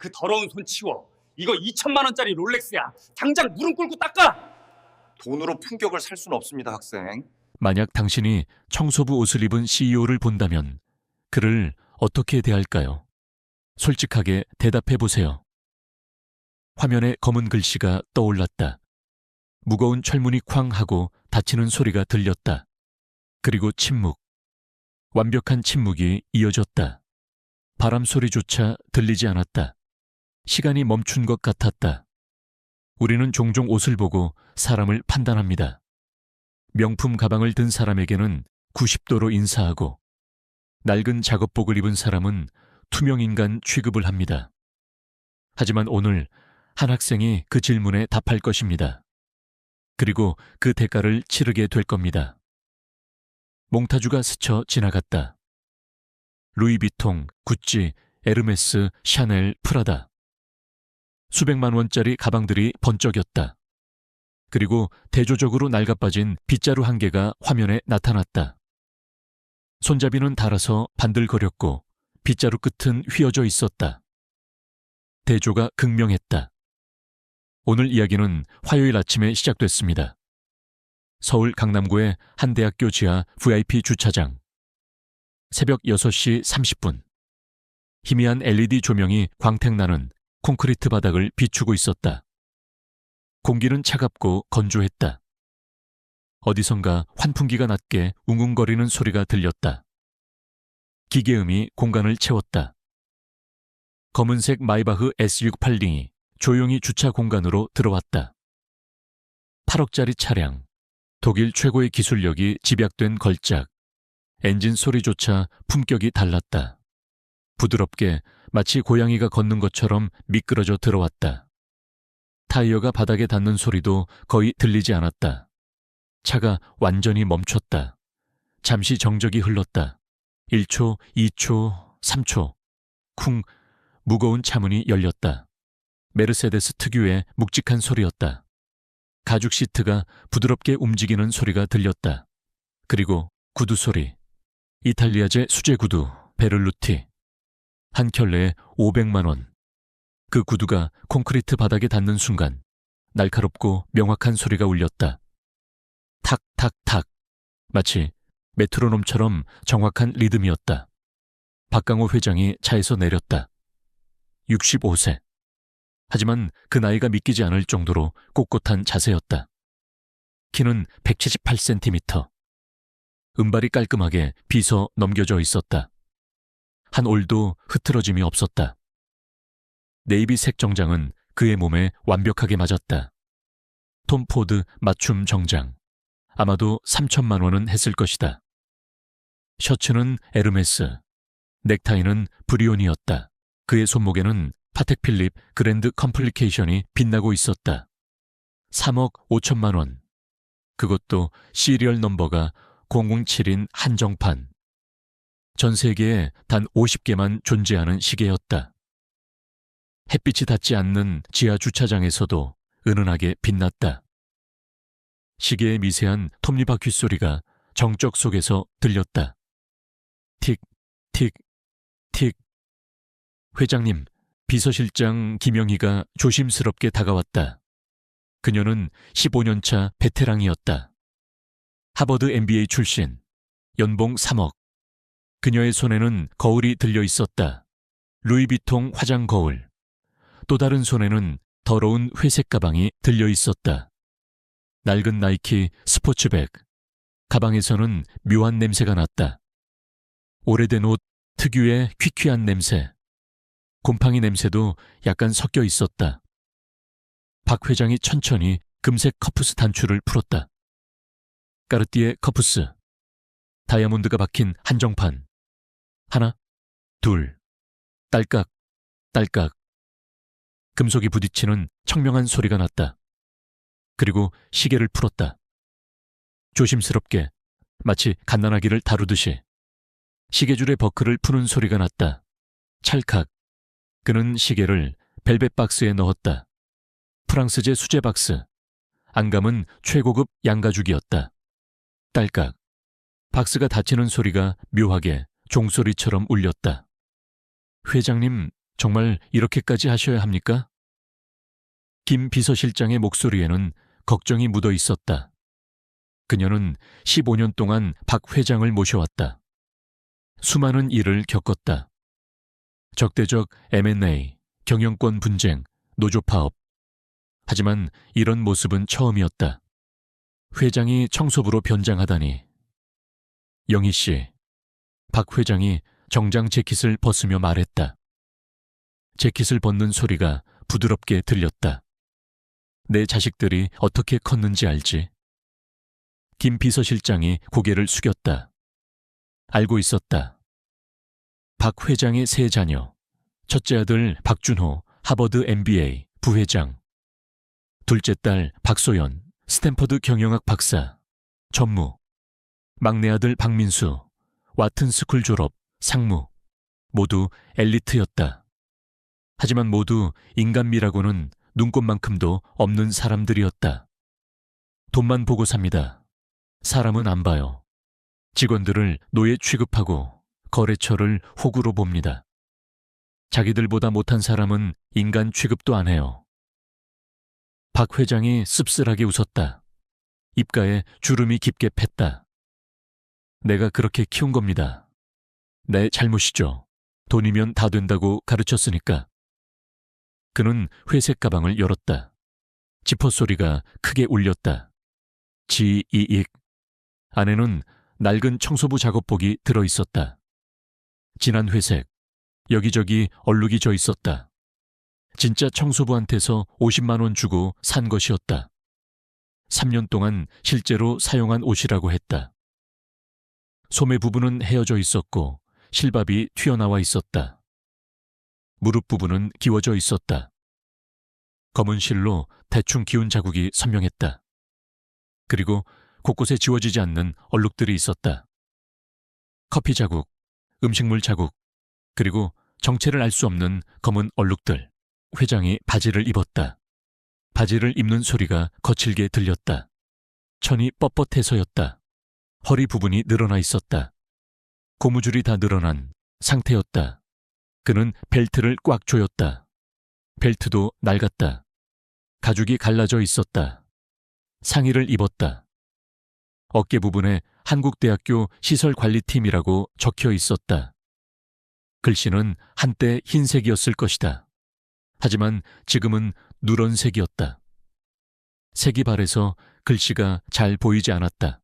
그 더러운 손 치워. 이거 2천만 원짜리 롤렉스야. 당장 무릎 꿇고 닦아. 돈으로 품격을 살 수는 없습니다, 학생. 만약 당신이 청소부 옷을 입은 CEO를 본다면 그를 어떻게 대할까요? 솔직하게 대답해 보세요. 화면에 검은 글씨가 떠올랐다. 무거운 철문이 쾅 하고 닫히는 소리가 들렸다. 그리고 침묵. 완벽한 침묵이 이어졌다. 바람 소리조차 들리지 않았다. 시간이 멈춘 것 같았다. 우리는 종종 옷을 보고 사람을 판단합니다. 명품 가방을 든 사람에게는 90도로 인사하고 낡은 작업복을 입은 사람은 투명인간 취급을 합니다. 하지만 오늘 한 학생이 그 질문에 답할 것입니다. 그리고 그 대가를 치르게 될 겁니다. 몽타주가 스쳐 지나갔다. 루이비통, 구찌, 에르메스, 샤넬, 프라다. 수백만 원짜리 가방들이 번쩍였다. 그리고 대조적으로 낡아빠진 빗자루 한 개가 화면에 나타났다. 손잡이는 닳아서 반들거렸고 빗자루 끝은 휘어져 있었다. 대조가 극명했다. 오늘 이야기는 화요일 아침에 시작됐습니다. 서울 강남구의 한 대학교 지하 VIP 주차장. 새벽 6시 30분. 희미한 LED 조명이 광택나는 콘크리트 바닥을 비추고 있었다. 공기는 차갑고 건조했다. 어디선가 환풍기가 낮게 웅웅거리는 소리가 들렸다. 기계음이 공간을 채웠다. 검은색 마이바흐 S680이 조용히 주차 공간으로 들어왔다. 8억짜리 차량, 독일 최고의 기술력이 집약된 걸작, 엔진 소리조차 품격이 달랐다. 부드럽게 마치 고양이가 걷는 것처럼 미끄러져 들어왔다. 타이어가 바닥에 닿는 소리도 거의 들리지 않았다. 차가 완전히 멈췄다. 잠시 정적이 흘렀다. 1초, 2초, 3초. 쿵, 무거운 차문이 열렸다. 메르세데스 특유의 묵직한 소리였다. 가죽 시트가 부드럽게 움직이는 소리가 들렸다. 그리고 구두 소리. 이탈리아제 수제 구두, 베를루티. 한 켤레에 500만 원. 그 구두가 콘크리트 바닥에 닿는 순간 날카롭고 명확한 소리가 울렸다. 탁탁탁. 마치 메트로놈처럼 정확한 리듬이었다. 박강호 회장이 차에서 내렸다. 65세. 하지만 그 나이가 믿기지 않을 정도로 꼿꼿한 자세였다. 키는 178cm. 은발이 깔끔하게 빗어 넘겨져 있었다. 한 올도 흐트러짐이 없었다. 네이비색 정장은 그의 몸에 완벽하게 맞았다. 톰 포드 맞춤 정장. 아마도 3천만 원은 했을 것이다. 셔츠는 에르메스, 넥타이는 브리온이었다. 그의 손목에는 파텍 필립 그랜드 컴플리케이션이 빛나고 있었다. 3억 5천만 원. 그것도 시리얼 넘버가 007인 한정판. 전 세계에 단 50개만 존재하는 시계였다. 햇빛이 닿지 않는 지하 주차장에서도 은은하게 빛났다. 시계의 미세한 톱니바퀴 소리가 정적 속에서 들렸다. 틱, 틱, 틱. 회장님, 비서실장 김영희가 조심스럽게 다가왔다. 그녀는 15년차 베테랑이었다. 하버드 MBA 출신, 연봉 3억. 그녀의 손에는 거울이 들려 있었다. 루이비통 화장 거울. 또 다른 손에는 더러운 회색 가방이 들려 있었다. 낡은 나이키 스포츠백. 가방에서는 묘한 냄새가 났다. 오래된 옷 특유의 퀴퀴한 냄새. 곰팡이 냄새도 약간 섞여 있었다. 박 회장이 천천히 금색 커프스 단추를 풀었다. 까르띠에 커프스. 다이아몬드가 박힌 한정판. 하나, 둘. 딸깍, 딸깍. 금속이 부딪히는 청명한 소리가 났다. 그리고 시계를 풀었다. 조심스럽게, 마치 갓난아기를 다루듯이. 시계줄의 버클을 푸는 소리가 났다. 찰칵. 그는 시계를 벨벳 박스에 넣었다. 프랑스제 수제 박스. 안감은 최고급 양가죽이었다. 딸깍. 박스가 닫히는 소리가 묘하게 종소리처럼 울렸다. 회장님, 정말 이렇게까지 하셔야 합니까? 김 비서실장의 목소리에는 걱정이 묻어 있었다. 그녀는 15년 동안 박 회장을 모셔왔다. 수많은 일을 겪었다. 적대적 M&A, 경영권 분쟁, 노조 파업. 하지만 이런 모습은 처음이었다. 회장이 청소부로 변장하다니. 영희 씨, 박 회장이 정장 재킷을 벗으며 말했다. 재킷을 벗는 소리가 부드럽게 들렸다. 내 자식들이 어떻게 컸는지 알지? 김 비서실장이 고개를 숙였다. 알고 있었다. 박 회장의 세 자녀, 첫째 아들 박준호, 하버드 MBA, 부회장. 둘째 딸 박소연, 스탠퍼드 경영학 박사, 전무. 막내 아들 박민수, 와튼스쿨 졸업, 상무. 모두 엘리트였다. 하지만 모두 인간미라고는 눈꼽만큼도 없는 사람들이었다. 돈만 보고 삽니다. 사람은 안 봐요. 직원들을 노예 취급하고 거래처를 호구로 봅니다. 자기들보다 못한 사람은 인간 취급도 안 해요. 박 회장이 씁쓸하게 웃었다. 입가에 주름이 깊게 팼다. 내가 그렇게 키운 겁니다. 내 잘못이죠. 돈이면 다 된다고 가르쳤으니까. 그는 회색 가방을 열었다. 지퍼 소리가 크게 울렸다. 지이익. 안에는 낡은 청소부 작업복이 들어있었다. 진한 회색, 여기저기 얼룩이 져 있었다. 진짜 청소부한테서 50만 원 주고 산 것이었다. 3년 동안 실제로 사용한 옷이라고 했다. 소매 부분은 헤어져 있었고 실밥이 튀어나와 있었다. 무릎 부분은 기워져 있었다. 검은 실로 대충 기운 자국이 선명했다. 그리고 곳곳에 지워지지 않는 얼룩들이 있었다. 커피 자국, 음식물 자국, 그리고 정체를 알 수 없는 검은 얼룩들. 회장이 바지를 입었다. 바지를 입는 소리가 거칠게 들렸다. 천이 뻣뻣해서였다. 허리 부분이 늘어나 있었다. 고무줄이 다 늘어난 상태였다. 그는 벨트를 꽉 조였다. 벨트도 낡았다. 가죽이 갈라져 있었다. 상의를 입었다. 어깨 부분에 한국대학교 시설관리팀이라고 적혀 있었다. 글씨는 한때 흰색이었을 것이다. 하지만 지금은 누런색이었다. 색이 바래서 글씨가 잘 보이지 않았다.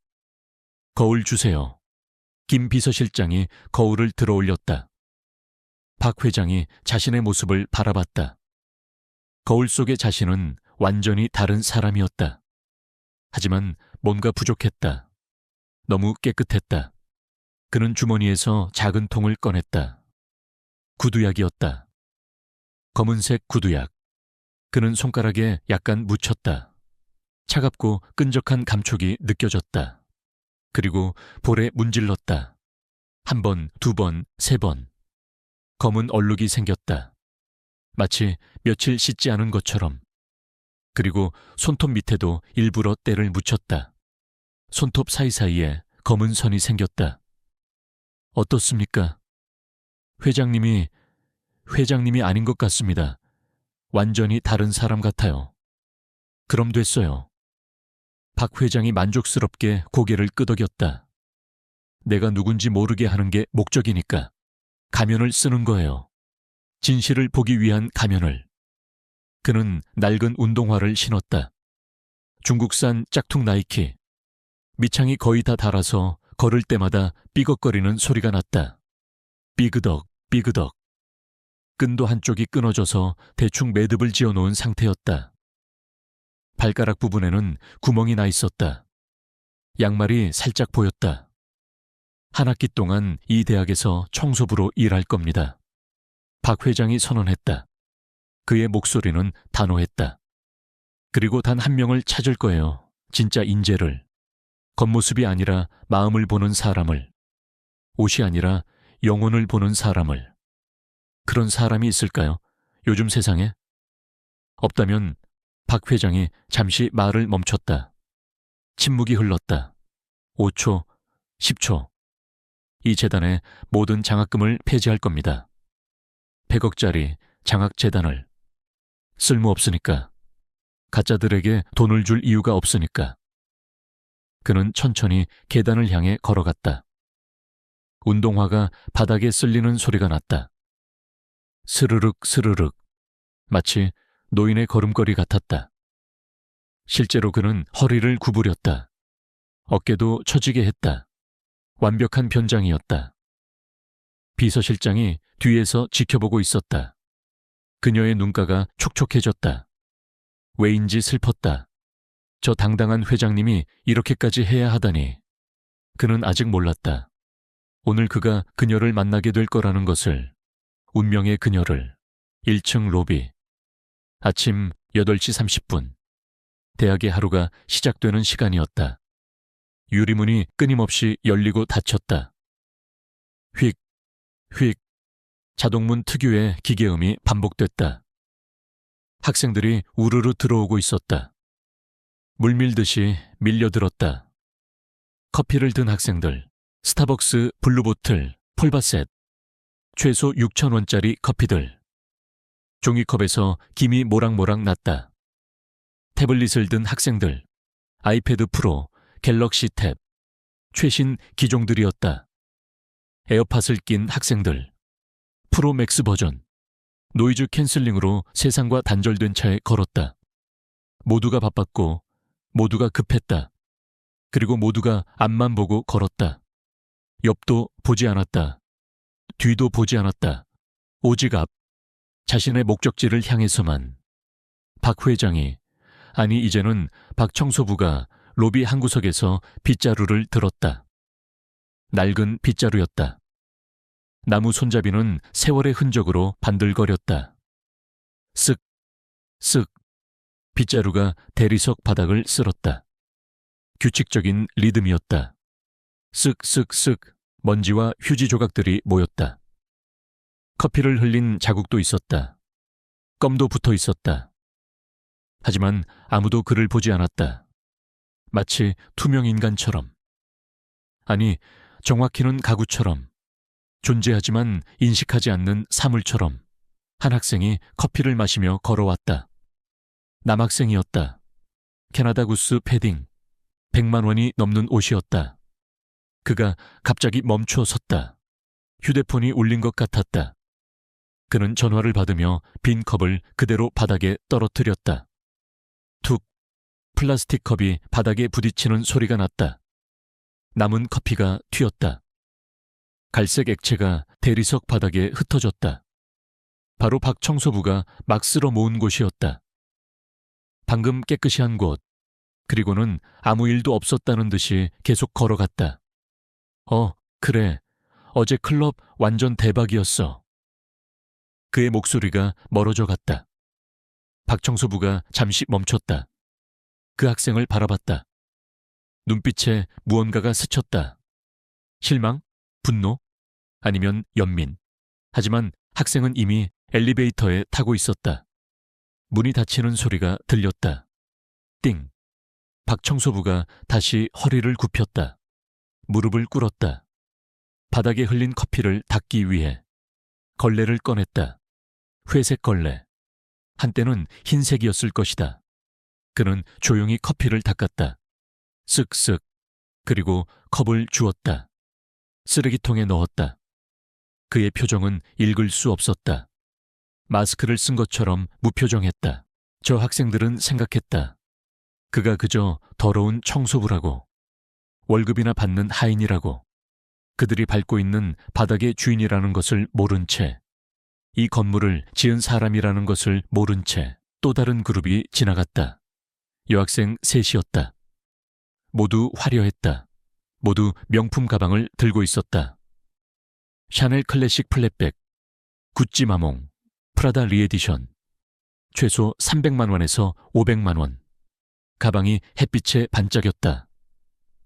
거울 주세요. 김 비서실장이 거울을 들어 올렸다. 박 회장이 자신의 모습을 바라봤다. 거울 속의 자신은 완전히 다른 사람이었다. 하지만 뭔가 부족했다. 너무 깨끗했다. 그는 주머니에서 작은 통을 꺼냈다. 구두약이었다. 검은색 구두약. 그는 손가락에 약간 묻혔다. 차갑고 끈적한 감촉이 느껴졌다. 그리고 볼에 문질렀다. 한 번, 두 번, 세 번. 검은 얼룩이 생겼다. 마치 며칠 씻지 않은 것처럼. 그리고 손톱 밑에도 일부러 때를 묻혔다. 손톱 사이사이에 검은 선이 생겼다. 어떻습니까? 회장님이 아닌 것 같습니다. 완전히 다른 사람 같아요. 그럼 됐어요. 박 회장이 만족스럽게 고개를 끄덕였다. 내가 누군지 모르게 하는 게 목적이니까 가면을 쓰는 거예요. 진실을 보기 위한 가면을. 그는 낡은 운동화를 신었다. 중국산 짝퉁 나이키. 밑창이 거의 다 닳아서 걸을 때마다 삐걱거리는 소리가 났다. 삐그덕, 삐그덕. 끈도 한쪽이 끊어져서 대충 매듭을 지어놓은 상태였다. 발가락 부분에는 구멍이 나 있었다. 양말이 살짝 보였다. 한 학기 동안 이 대학에서 청소부로 일할 겁니다. 박 회장이 선언했다. 그의 목소리는 단호했다. 그리고 단 한 명을 찾을 거예요. 진짜 인재를. 겉모습이 아니라 마음을 보는 사람을. 옷이 아니라 영혼을 보는 사람을. 그런 사람이 있을까요? 요즘 세상에? 없다면 박 회장이 잠시 말을 멈췄다. 침묵이 흘렀다. 5초, 10초. 이 재단의 모든 장학금을 폐지할 겁니다. 100억짜리 장학재단을. 쓸모없으니까. 가짜들에게 돈을 줄 이유가 없으니까. 그는 천천히 계단을 향해 걸어갔다. 운동화가 바닥에 쓸리는 소리가 났다. 스르륵 스르륵. 마치 노인의 걸음걸이 같았다. 실제로 그는 허리를 구부렸다. 어깨도 처지게 했다. 완벽한 변장이었다. 비서실장이 뒤에서 지켜보고 있었다. 그녀의 눈가가 촉촉해졌다. 왜인지 슬펐다. 저 당당한 회장님이 이렇게까지 해야 하다니. 그는 아직 몰랐다. 오늘 그가 그녀를 만나게 될 거라는 것을. 운명의 그녀를. 1층 로비. 아침 8시 30분. 대학의 하루가 시작되는 시간이었다. 유리문이 끊임없이 열리고 닫혔다. 휙, 휙. 자동문 특유의 기계음이 반복됐다. 학생들이 우르르 들어오고 있었다. 물밀듯이 밀려들었다. 커피를 든 학생들, 스타벅스 블루보틀, 폴바셋, 최소 6,000원짜리 커피들. 종이컵에서 김이 모락모락 났다. 태블릿을 든 학생들, 아이패드 프로, 갤럭시 탭, 최신 기종들이었다. 에어팟을 낀 학생들, 프로 맥스 버전, 노이즈 캔슬링으로 세상과 단절된 차에 걸었다. 모두가 바빴고 모두가 급했다. 그리고 모두가 앞만 보고 걸었다. 옆도 보지 않았다. 뒤도 보지 않았다. 오직 앞, 자신의 목적지를 향해서만. 박 회장이, 아니 이제는 박 청소부가 로비 한 구석에서 빗자루를 들었다. 낡은 빗자루였다. 나무 손잡이는 세월의 흔적으로 반들거렸다. 쓱, 쓱. 빗자루가 대리석 바닥을 쓸었다. 규칙적인 리듬이었다. 쓱쓱쓱. 먼지와 휴지 조각들이 모였다. 커피를 흘린 자국도 있었다. 껌도 붙어 있었다. 하지만 아무도 그를 보지 않았다. 마치 투명 인간처럼. 아니, 정확히는 가구처럼. 존재하지만 인식하지 않는 사물처럼 한 학생이 커피를 마시며 걸어왔다. 남학생이었다. 캐나다 구스 패딩, 100만 원이 넘는 옷이었다. 그가 갑자기 멈춰 섰다. 휴대폰이 울린 것 같았다. 그는 전화를 받으며 빈 컵을 그대로 바닥에 떨어뜨렸다. 툭! 플라스틱 컵이 바닥에 부딪히는 소리가 났다. 남은 커피가 튀었다. 갈색 액체가 대리석 바닥에 흩어졌다. 바로 박 청소부가 막 쓸어 모은 곳이었다. 방금 깨끗이 한 곳, 그리고는 아무 일도 없었다는 듯이 계속 걸어갔다. 그래. 어제 클럽 완전 대박이었어. 그의 목소리가 멀어져 갔다. 박 청소부가 잠시 멈췄다. 그 학생을 바라봤다. 눈빛에 무언가가 스쳤다. 실망? 분노? 아니면 연민. 하지만 학생은 이미 엘리베이터에 타고 있었다. 문이 닫히는 소리가 들렸다. 띵. 박 청소부가 다시 허리를 굽혔다. 무릎을 꿇었다. 바닥에 흘린 커피를 닦기 위해 걸레를 꺼냈다. 회색 걸레. 한때는 흰색이었을 것이다. 그는 조용히 커피를 닦았다. 쓱쓱. 그리고 컵을 주웠다. 쓰레기통에 넣었다. 그의 표정은 읽을 수 없었다. 마스크를 쓴 것처럼 무표정했다. 저 학생들은 생각했다. 그가 그저 더러운 청소부라고. 월급이나 받는 하인이라고. 그들이 밟고 있는 바닥의 주인이라는 것을 모른 채, 이 건물을 지은 사람이라는 것을 모른 채 또 다른 그룹이 지나갔다. 여학생 셋이었다. 모두 화려했다. 모두 명품 가방을 들고 있었다. 샤넬 클래식 플랫백, 구찌 마몽, 프라다 리에디션. 최소 300만 원에서 500만 원. 가방이 햇빛에 반짝였다.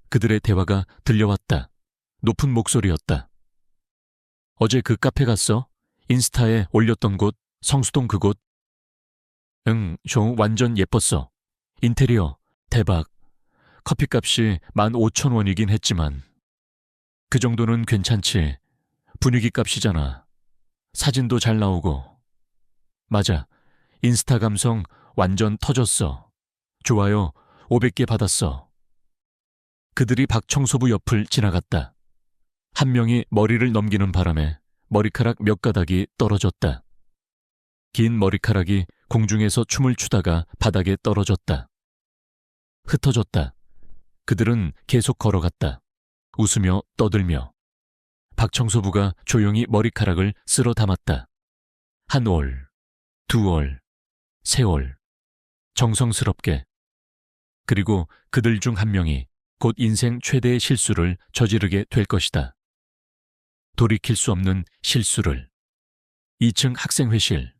그들의 대화가 들려왔다. 높은 목소리였다. 어제 그 카페 갔어? 인스타에 올렸던 곳, 성수동 그곳? 응, 저 완전 예뻤어. 인테리어, 대박. 커피값이 15,000원이긴 했지만. 그 정도는 괜찮지. 분위기 값이잖아. 사진도 잘 나오고. 맞아. 인스타 감성 완전 터졌어. 좋아요 500개 받았어. 그들이 박청소부 옆을 지나갔다. 한 명이 머리를 넘기는 바람에 머리카락 몇 가닥이 떨어졌다. 긴 머리카락이 공중에서 춤을 추다가 바닥에 떨어졌다. 흩어졌다. 그들은 계속 걸어갔다. 웃으며 떠들며. 박청소부가 조용히 머리카락을 쓸어 담았다. 한 올, 두 올, 세 올. 정성스럽게. 그리고 그들 중 한 명이 곧 인생 최대의 실수를 저지르게 될 것이다. 돌이킬 수 없는 실수를. 2층 학생회실.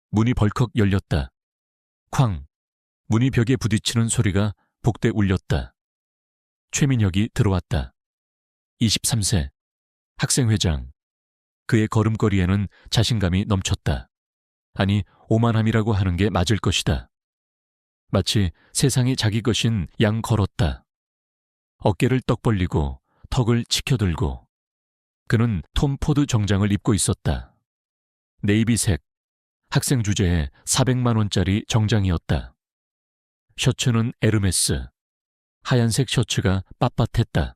문이 벌컥 열렸다. 쾅! 문이 벽에 부딪히는 소리가 복대 울렸다. 최민혁이 들어왔다. 23세. 학생회장. 그의 걸음걸이에는 자신감이 넘쳤다. 아니, 오만함이라고 하는 게 맞을 것이다. 마치 세상이 자기 것인 양 걸었다. 어깨를 떡 벌리고 턱을 치켜들고. 그는 톰 포드 정장을 입고 있었다. 네이비색, 학생 주제에 400만 원짜리 정장이었다. 셔츠는 에르메스, 하얀색 셔츠가 빳빳했다.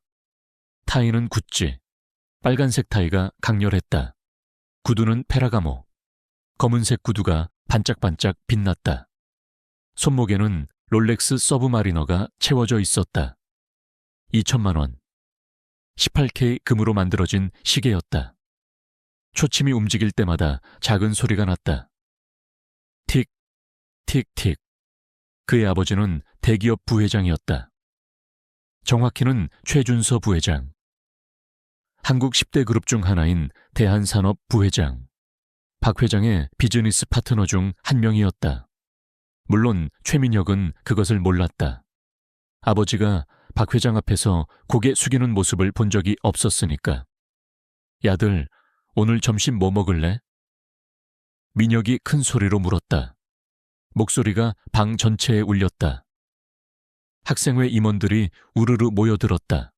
타이는 구찌, 빨간색 타이가 강렬했다. 구두는 페라가모, 검은색 구두가 반짝반짝 빛났다. 손목에는 롤렉스 서브마리너가 채워져 있었다. 2천만 원. 18K 금으로 만들어진 시계였다. 초침이 움직일 때마다 작은 소리가 났다. 틱, 틱, 틱. 그의 아버지는 대기업 부회장이었다. 정확히는 최준서 부회장. 한국 10대 그룹 중 하나인 대한산업 부회장. 박 회장의 비즈니스 파트너 중 한 명이었다. 물론 최민혁은 그것을 몰랐다. 아버지가 박 회장 앞에서 고개 숙이는 모습을 본 적이 없었으니까. 야들, 오늘 점심 뭐 먹을래? 민혁이 큰 소리로 물었다. 목소리가 방 전체에 울렸다. 학생회 임원들이 우르르 모여들었다.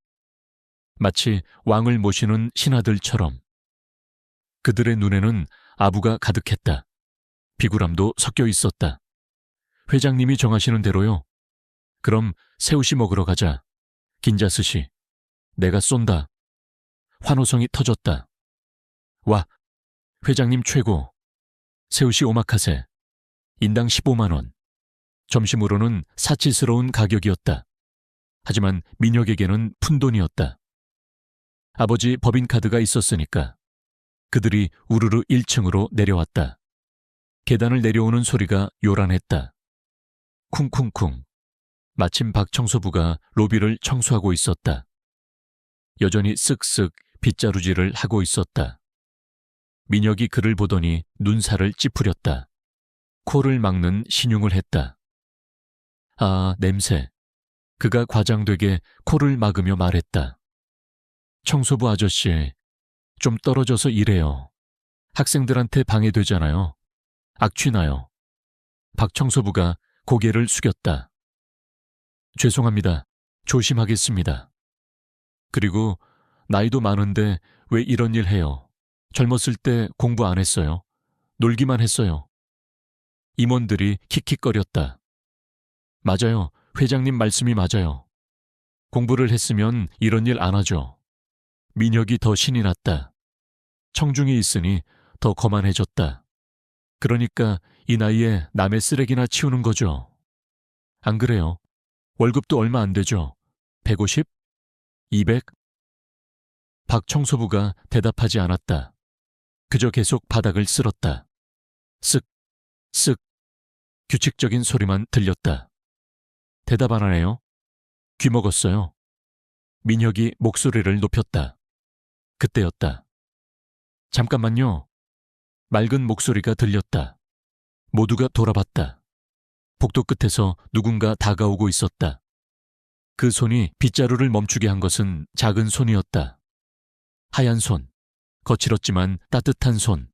마치 왕을 모시는 신하들처럼. 그들의 눈에는 아부가 가득했다. 비굴함도 섞여 있었다. 회장님이 정하시는 대로요. 그럼 새우시 먹으러 가자. 긴자스시. 내가 쏜다. 환호성이 터졌다. 와, 회장님 최고. 새우시 오마카세. 인당 15만 원. 점심으로는 사치스러운 가격이었다. 하지만 민혁에게는 푼돈이었다. 아버지 법인카드가 있었으니까. 그들이 우르르 1층으로 내려왔다. 계단을 내려오는 소리가 요란했다. 쿵쿵쿵. 마침 박청소부가 로비를 청소하고 있었다. 여전히 쓱쓱 빗자루질을 하고 있었다. 민혁이 그를 보더니 눈살을 찌푸렸다. 코를 막는 신용을 했다. 아, 냄새. 그가 과장되게 코를 막으며 말했다. 청소부 아저씨, 좀 떨어져서 일해요. 학생들한테 방해되잖아요. 악취나요. 박청소부가 고개를 숙였다. 죄송합니다. 조심하겠습니다. 그리고 나이도 많은데 왜 이런 일 해요? 젊었을 때 공부 안 했어요. 놀기만 했어요. 임원들이 킥킥거렸다. 맞아요. 회장님 말씀이 맞아요. 공부를 했으면 이런 일 안 하죠. 민혁이 더 신이 났다. 청중이 있으니 더 거만해졌다. 그러니까 이 나이에 남의 쓰레기나 치우는 거죠. 안 그래요? 월급도 얼마 안 되죠. 150? 200? 박청소부가 대답하지 않았다. 그저 계속 바닥을 쓸었다. 쓱, 쓱. 규칙적인 소리만 들렸다. 대답 안 하네요. 귀 먹었어요. 민혁이 목소리를 높였다. 그때였다. 잠깐만요. 맑은 목소리가 들렸다. 모두가 돌아봤다. 복도 끝에서 누군가 다가오고 있었다. 그 손이 빗자루를 멈추게 한 것은 작은 손이었다. 하얀 손, 거칠었지만 따뜻한 손.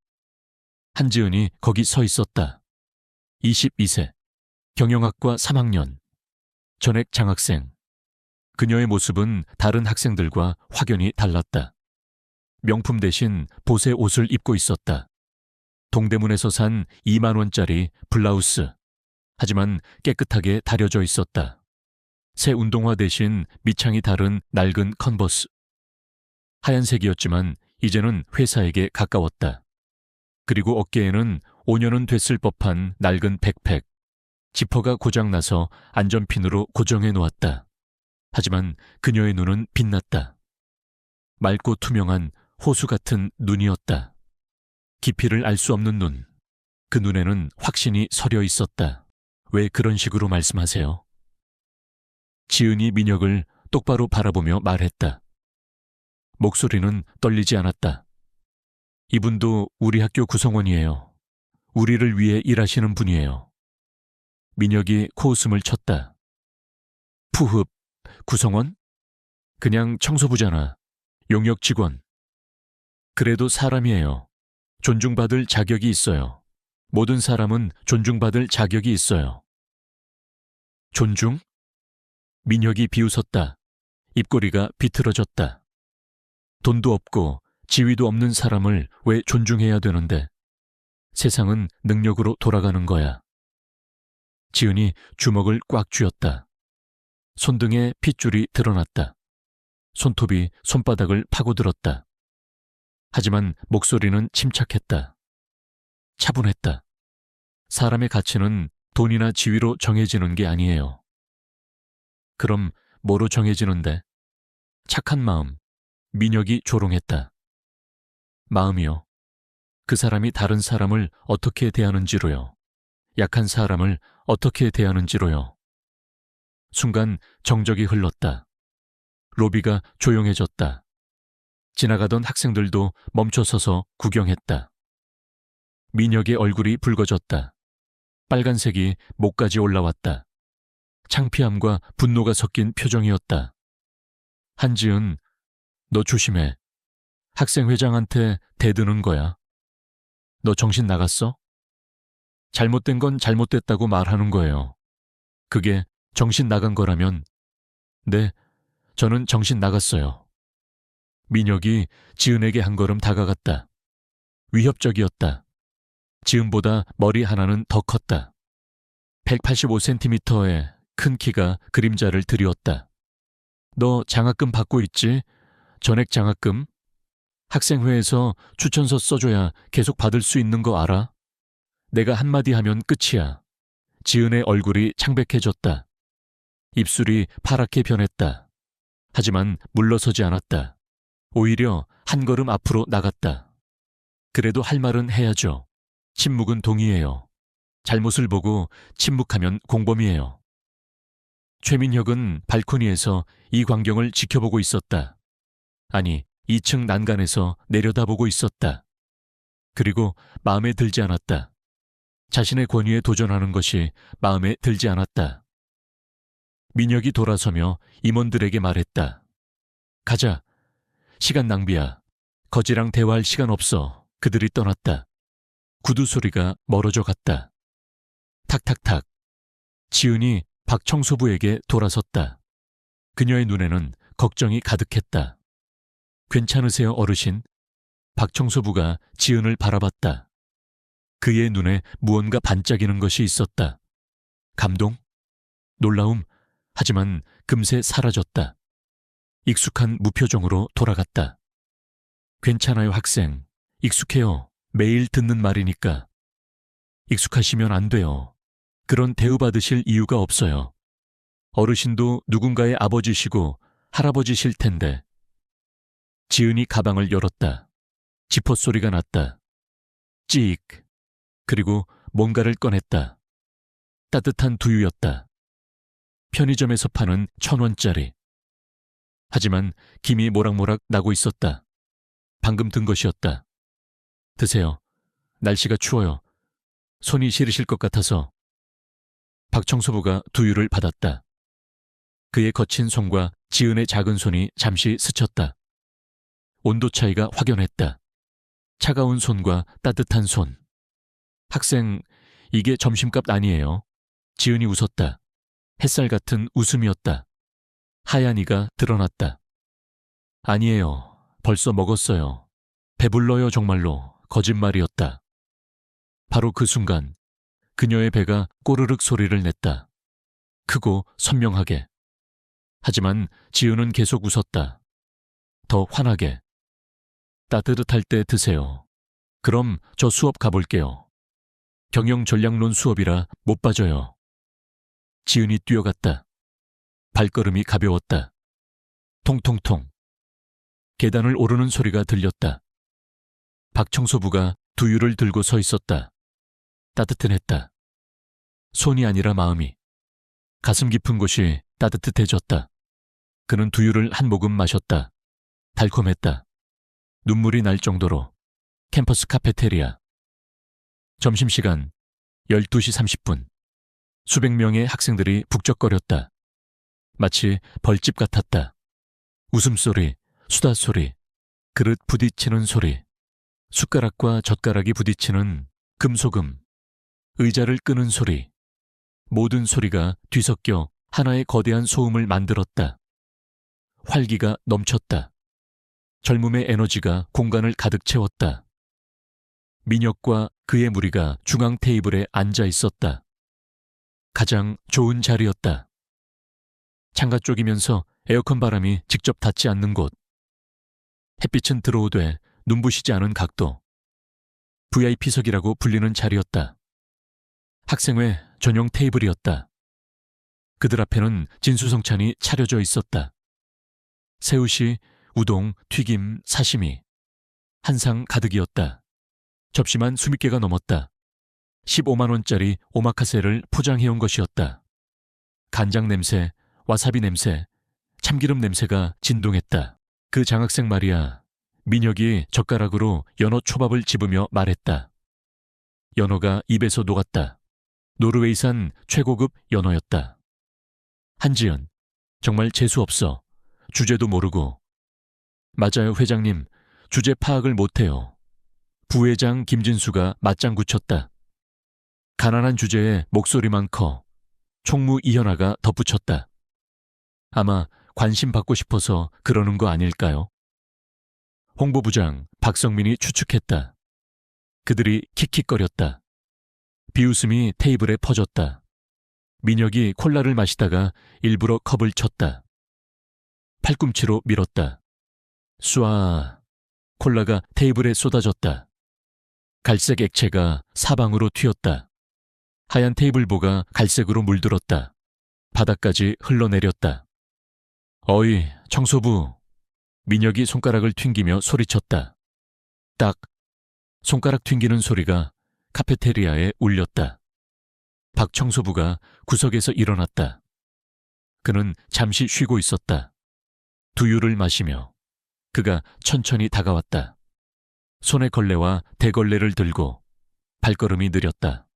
한지은이 거기 서 있었다. 22세, 경영학과 3학년, 전액 장학생. 그녀의 모습은 다른 학생들과 확연히 달랐다. 명품 대신 보세 옷을 입고 있었다. 동대문에서 산 2만 원짜리 블라우스. 하지만 깨끗하게 다려져 있었다. 새 운동화 대신 밑창이 다른 낡은 컨버스. 하얀색이었지만 이제는 회사에게 가까웠다. 그리고 어깨에는 5년은 됐을 법한 낡은 백팩. 지퍼가 고장나서 안전핀으로 고정해 놓았다. 하지만 그녀의 눈은 빛났다. 맑고 투명한 호수 같은 눈이었다. 깊이를 알 수 없는 눈. 그 눈에는 확신이 서려 있었다. 왜 그런 식으로 말씀하세요? 지은이 민혁을 똑바로 바라보며 말했다. 목소리는 떨리지 않았다. 이분도 우리 학교 구성원이에요. 우리를 위해 일하시는 분이에요. 민혁이 코웃음을 쳤다. 푸흡, 구성원? 그냥 청소부잖아. 용역 직원. 그래도 사람이에요. 존중받을 자격이 있어요. 모든 사람은 존중받을 자격이 있어요. 존중? 민혁이 비웃었다. 입꼬리가 비틀어졌다. 돈도 없고 지위도 없는 사람을 왜 존중해야 되는데? 세상은 능력으로 돌아가는 거야. 지은이 주먹을 꽉 쥐었다. 손등에 핏줄이 드러났다. 손톱이 손바닥을 파고들었다. 하지만 목소리는 침착했다. 차분했다. 사람의 가치는 돈이나 지위로 정해지는 게 아니에요. 그럼 뭐로 정해지는데? 착한 마음. 민혁이 조롱했다. 마음이요. 그 사람이 다른 사람을 어떻게 대하는지로요. 약한 사람을 어떻게 대하는지로요. 순간 정적이 흘렀다. 로비가 조용해졌다. 지나가던 학생들도 멈춰서서 구경했다. 민혁의 얼굴이 붉어졌다. 빨간색이 목까지 올라왔다. 창피함과 분노가 섞인 표정이었다. 한지은, 너 조심해. 학생회장한테 대드는 거야. 너 정신 나갔어? 잘못된 건 잘못됐다고 말하는 거예요. 그게 정신 나간 거라면, 네, 저는 정신 나갔어요. 민혁이 지은에게 한 걸음 다가갔다. 위협적이었다. 지은보다 머리 하나는 더 컸다. 185cm의 큰 키가 그림자를 드리웠다. 너 장학금 받고 있지? 전액 장학금? 학생회에서 추천서 써줘야 계속 받을 수 있는 거 알아? 내가 한마디 하면 끝이야. 지은의 얼굴이 창백해졌다. 입술이 파랗게 변했다. 하지만 물러서지 않았다. 오히려 한 걸음 앞으로 나갔다. 그래도 할 말은 해야죠. 침묵은 동의해요. 잘못을 보고 침묵하면 공범이에요. 최민혁은 발코니에서 이 광경을 지켜보고 있었다. 아니, 2층 난간에서 내려다보고 있었다. 그리고 마음에 들지 않았다. 자신의 권위에 도전하는 것이 마음에 들지 않았다. 민혁이 돌아서며 임원들에게 말했다. 가자. 시간 낭비야. 거지랑 대화할 시간 없어. 그들이 떠났다. 구두 소리가 멀어져 갔다. 탁탁탁. 지은이 박 청소부에게 돌아섰다. 그녀의 눈에는 걱정이 가득했다. 괜찮으세요, 어르신? 박 청소부가 지은을 바라봤다. 그의 눈에 무언가 반짝이는 것이 있었다. 감동? 놀라움? 하지만 금세 사라졌다. 익숙한 무표정으로 돌아갔다. 괜찮아요, 학생. 익숙해요. 매일 듣는 말이니까. 익숙하시면 안 돼요. 그런 대우받으실 이유가 없어요. 어르신도 누군가의 아버지시고 할아버지실 텐데. 지은이 가방을 열었다. 지퍼 소리가 났다. 찍. 그리고 뭔가를 꺼냈다. 따뜻한 두유였다. 편의점에서 파는 1,000원짜리. 하지만 김이 모락모락 나고 있었다. 방금 든 것이었다. 드세요. 날씨가 추워요. 손이 시리실 것 같아서. 박 청소부가 두유를 받았다. 그의 거친 손과 지은의 작은 손이 잠시 스쳤다. 온도 차이가 확연했다. 차가운 손과 따뜻한 손. 학생, 이게 점심값 아니에요. 지은이 웃었다. 햇살 같은 웃음이었다. 하얀 이가 드러났다. 아니에요. 벌써 먹었어요. 배불러요, 정말로. 거짓말이었다. 바로 그 순간 그녀의 배가 꼬르륵 소리를 냈다. 크고 선명하게. 하지만 지은은 계속 웃었다. 더 환하게. 따뜻할 때 드세요. 그럼 저 수업 가볼게요. 경영 전략론 수업이라 못 빠져요. 지은이 뛰어갔다. 발걸음이 가벼웠다. 통통통. 계단을 오르는 소리가 들렸다. 박청소부가 두유를 들고 서 있었다. 따뜻했다. 손이 아니라 마음이. 가슴 깊은 곳이 따뜻해졌다. 그는 두유를 한 모금 마셨다. 달콤했다. 눈물이 날 정도로. 캠퍼스 카페테리아. 점심시간 12시 30분. 수백 명의 학생들이 북적거렸다. 마치 벌집 같았다. 웃음소리, 수다소리, 그릇 부딪히는 소리, 숟가락과 젓가락이 부딪히는 금소금, 의자를 끄는 소리. 모든 소리가 뒤섞여 하나의 거대한 소음을 만들었다. 활기가 넘쳤다. 젊음의 에너지가 공간을 가득 채웠다. 민혁과 그의 무리가 중앙 테이블에 앉아 있었다. 가장 좋은 자리였다. 창가 쪽이면서 에어컨 바람이 직접 닿지 않는 곳. 햇빛은 들어오되 눈부시지 않은 각도. VIP석이라고 불리는 자리였다. 학생회 전용 테이블이었다. 그들 앞에는 진수성찬이 차려져 있었다. 새우시, 우동, 튀김, 사시미. 한 상 가득이었다. 접시만 수십 개가 넘었다. 15만 원짜리 오마카세를 포장해온 것이었다. 간장 냄새, 와사비 냄새, 참기름 냄새가 진동했다. 그 장학생 말이야. 민혁이 젓가락으로 연어 초밥을 집으며 말했다. 연어가 입에서 녹았다. 노르웨이산 최고급 연어였다. 한지연, 정말 재수없어. 주제도 모르고. 맞아요, 회장님. 주제 파악을 못해요. 부회장 김진수가 맞장구 쳤다. 가난한 주제에 목소리만 커. 총무 이현아가 덧붙였다. 아마 관심 받고 싶어서 그러는 거 아닐까요? 홍보부장 박성민이 추측했다. 그들이 킥킥거렸다. 비웃음이 테이블에 퍼졌다. 민혁이 콜라를 마시다가 일부러 컵을 쳤다. 팔꿈치로 밀었다. 쏴. 콜라가 테이블에 쏟아졌다. 갈색 액체가 사방으로 튀었다. 하얀 테이블보가 갈색으로 물들었다. 바닥까지 흘러내렸다. 어이, 청소부. 민혁이 손가락을 튕기며 소리쳤다. 딱. 손가락 튕기는 소리가 카페테리아에 울렸다. 박 청소부가 구석에서 일어났다. 그는 잠시 쉬고 있었다. 두유를 마시며. 그가 천천히 다가왔다. 손에 걸레와 대걸레를 들고 발걸음이 느렸다.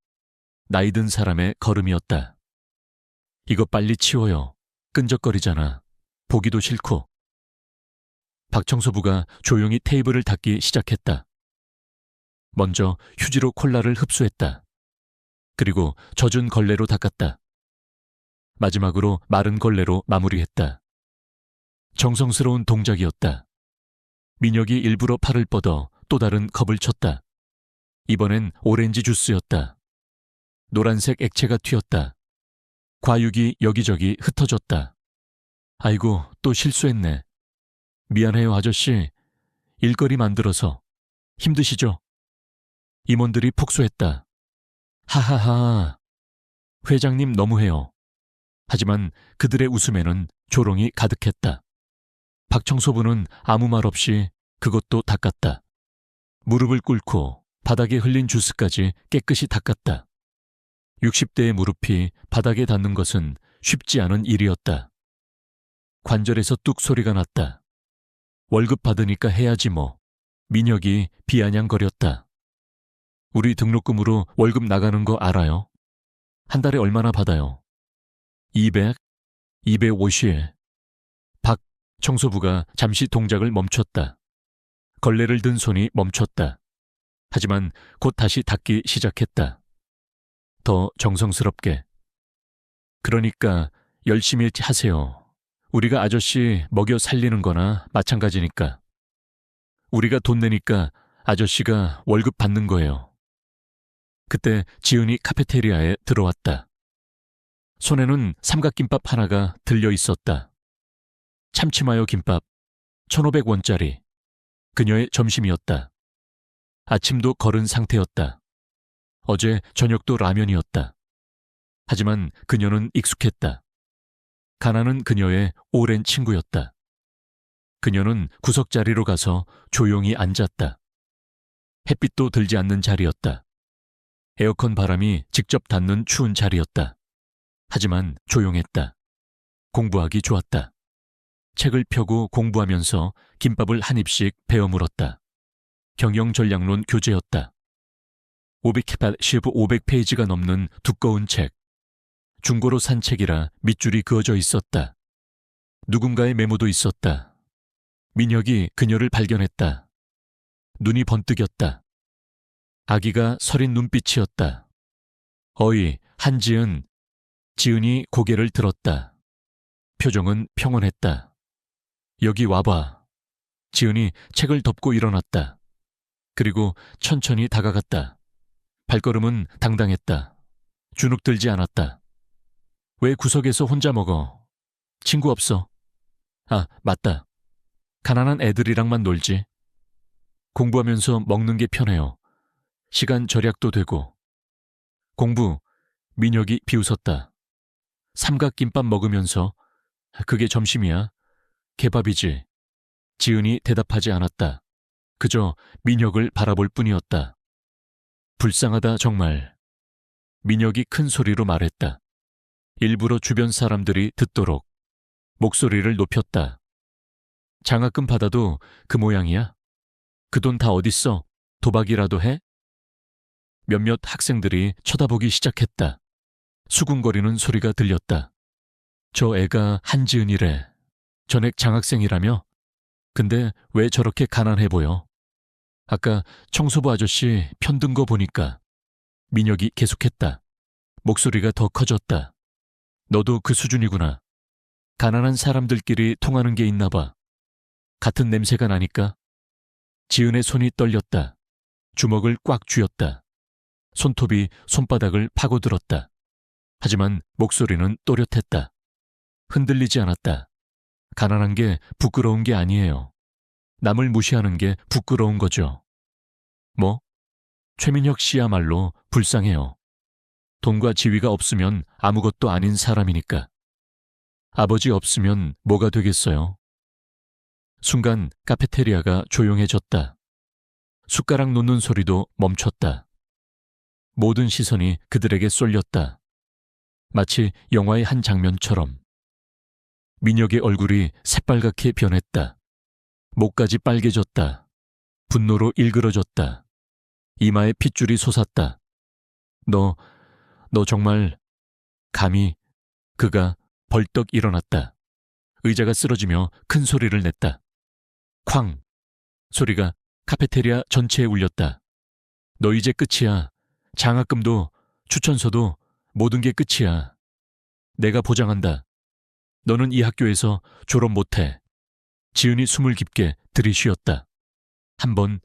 나이든 사람의 걸음이었다. 이거 빨리 치워요. 끈적거리잖아. 보기도 싫고. 박청소부가 조용히 테이블을 닦기 시작했다. 먼저 휴지로 콜라를 흡수했다. 그리고 젖은 걸레로 닦았다. 마지막으로 마른 걸레로 마무리했다. 정성스러운 동작이었다. 민혁이 일부러 팔을 뻗어 또 다른 컵을 쳤다. 이번엔 오렌지 주스였다. 노란색 액체가 튀었다. 과육이 여기저기 흩어졌다. 아이고, 또 실수했네. 미안해요, 아저씨. 일거리 만들어서. 힘드시죠? 임원들이 폭소했다. 하하하. 회장님 너무해요. 하지만 그들의 웃음에는 조롱이 가득했다. 박청소부는 아무 말 없이 그것도 닦았다. 무릎을 꿇고 바닥에 흘린 주스까지 깨끗이 닦았다. 60대의 무릎이 바닥에 닿는 것은 쉽지 않은 일이었다. 관절에서 뚝 소리가 났다. 월급 받으니까 해야지 뭐. 민혁이 비아냥거렸다. 우리 등록금으로 월급 나가는 거 알아요? 한 달에 얼마나 받아요? 200? 250에. 박 청소부가 잠시 동작을 멈췄다. 걸레를 든 손이 멈췄다. 하지만 곧 다시 닦기 시작했다. 더 정성스럽게. 그러니까 열심히 하세요. 우리가 아저씨 먹여 살리는 거나 마찬가지니까. 우리가 돈 내니까 아저씨가 월급 받는 거예요. 그때 지은이 카페테리아에 들어왔다. 손에는 삼각김밥 하나가 들려 있었다. 참치마요 김밥 1,500원짜리. 그녀의 점심이었다. 아침도 거른 상태였다. 어제 저녁도 라면이었다. 하지만 그녀는 익숙했다. 가난은 그녀의 오랜 친구였다. 그녀는 구석자리로 가서 조용히 앉았다. 햇빛도 들지 않는 자리였다. 에어컨 바람이 직접 닿는 추운 자리였다. 하지만 조용했다. 공부하기 좋았다. 책을 펴고 공부하면서 김밥을 한 입씩 베어 물었다. 경영전략론 교재였다. 500페이지가 넘는 두꺼운 책. 중고로 산 책이라 밑줄이 그어져 있었다. 누군가의 메모도 있었다. 민혁이 그녀를 발견했다. 눈이 번뜩였다. 아기가 서린 눈빛이었다. 어이, 한지은. 지은이 고개를 들었다. 표정은 평온했다. 여기 와봐. 지은이 책을 덮고 일어났다. 그리고 천천히 다가갔다. 발걸음은 당당했다. 주눅들지 않았다. 왜 구석에서 혼자 먹어? 친구 없어? 아, 맞다. 가난한 애들이랑만 놀지. 공부하면서 먹는 게 편해요. 시간 절약도 되고. 공부, 민혁이 비웃었다. 삼각김밥 먹으면서 그게 점심이야? 개밥이지. 지은이 대답하지 않았다. 그저 민혁을 바라볼 뿐이었다. 불쌍하다 정말. 민혁이 큰 소리로 말했다. 일부러 주변 사람들이 듣도록. 목소리를 높였다. 장학금 받아도 그 모양이야? 그 돈 다 어딨어? 도박이라도 해? 몇몇 학생들이 쳐다보기 시작했다. 수군거리는 소리가 들렸다. 저 애가 한지은이래. 전액 장학생이라며? 근데 왜 저렇게 가난해 보여? 아까 청소부 아저씨 편든 거 보니까. 민혁이 계속했다. 목소리가 더 커졌다. 너도 그 수준이구나. 가난한 사람들끼리 통하는 게 있나 봐. 같은 냄새가 나니까. 지은의 손이 떨렸다. 주먹을 꽉 쥐었다. 손톱이 손바닥을 파고들었다. 하지만 목소리는 또렷했다. 흔들리지 않았다. 가난한 게 부끄러운 게 아니에요. 남을 무시하는 게 부끄러운 거죠. 뭐? 최민혁 씨야말로 불쌍해요. 돈과 지위가 없으면 아무것도 아닌 사람이니까. 아버지 없으면 뭐가 되겠어요? 순간 카페테리아가 조용해졌다. 숟가락 놓는 소리도 멈췄다. 모든 시선이 그들에게 쏠렸다. 마치 영화의 한 장면처럼. 민혁의 얼굴이 새빨갛게 변했다. 목까지 빨개졌다. 분노로 일그러졌다. 이마에 핏줄이 솟았다. 너 정말... 감히... 그가 벌떡 일어났다. 의자가 쓰러지며 큰 소리를 냈다. 쾅! 소리가 카페테리아 전체에 울렸다. 너 이제 끝이야. 장학금도 추천서도 모든 게 끝이야. 내가 보장한다. 너는 이 학교에서 졸업 못해. 지은이 숨을 깊게 들이쉬었다. 1번,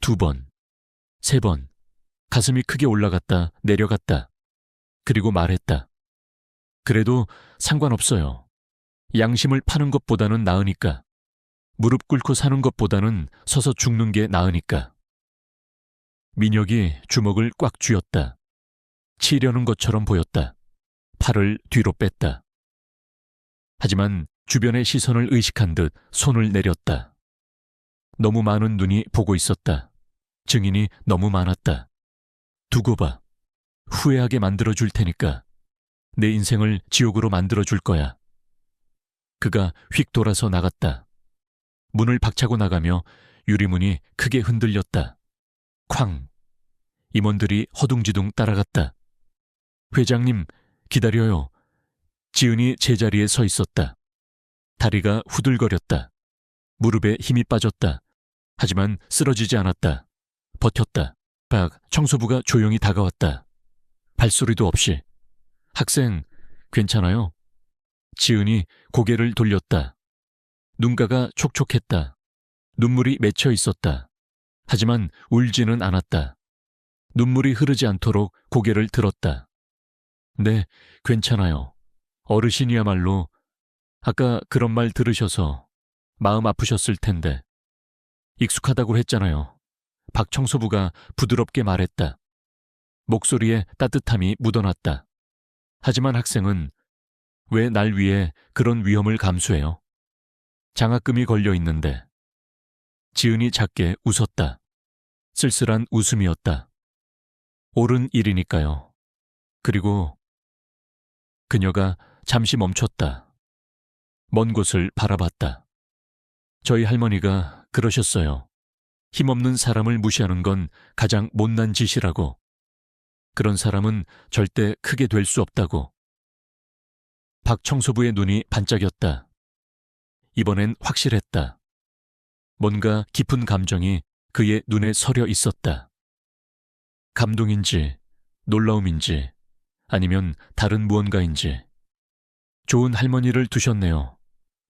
2번, 3번. 가슴이 크게 올라갔다 내려갔다. 그리고 말했다. 그래도 상관없어요. 양심을 파는 것보다는 나으니까. 무릎 꿇고 사는 것보다는 서서 죽는 게 나으니까. 민혁이 주먹을 꽉 쥐었다. 치려는 것처럼 보였다. 팔을 뒤로 뺐다. 하지만 주변의 시선을 의식한 듯 손을 내렸다. 너무 많은 눈이 보고 있었다. 증인이 너무 많았다. 두고 봐. 후회하게 만들어줄 테니까. 내 인생을 지옥으로 만들어줄 거야. 그가 휙 돌아서 나갔다. 문을 박차고 나가며 유리문이 크게 흔들렸다. 쾅! 임원들이 허둥지둥 따라갔다. 회장님, 기다려요. 지은이 제자리에 서 있었다. 다리가 후들거렸다. 무릎에 힘이 빠졌다. 하지만 쓰러지지 않았다. 버텼다. 청소부가 조용히 다가왔다. 발소리도 없이. 학생, 괜찮아요? 지은이 고개를 돌렸다. 눈가가 촉촉했다. 눈물이 맺혀 있었다. 하지만 울지는 않았다. 눈물이 흐르지 않도록 고개를 들었다. 네, 괜찮아요. 어르신이야말로 아까 그런 말 들으셔서 마음 아프셨을 텐데. 익숙하다고 했잖아요. 박 청소부가 부드럽게 말했다. 목소리에 따뜻함이 묻어났다. 하지만 학생은 왜 날 위해 그런 위험을 감수해요? 장학금이 걸려 있는데. 지은이 작게 웃었다. 쓸쓸한 웃음이었다. 옳은 일이니까요. 그리고 그녀가 잠시 멈췄다. 먼 곳을 바라봤다. 저희 할머니가 그러셨어요. 힘없는 사람을 무시하는 건 가장 못난 짓이라고. 그런 사람은 절대 크게 될 수 없다고. 박 청소부의 눈이 반짝였다. 이번엔 확실했다. 뭔가 깊은 감정이 그의 눈에 서려 있었다. 감동인지, 놀라움인지, 아니면 다른 무언가인지. 좋은 할머니를 두셨네요.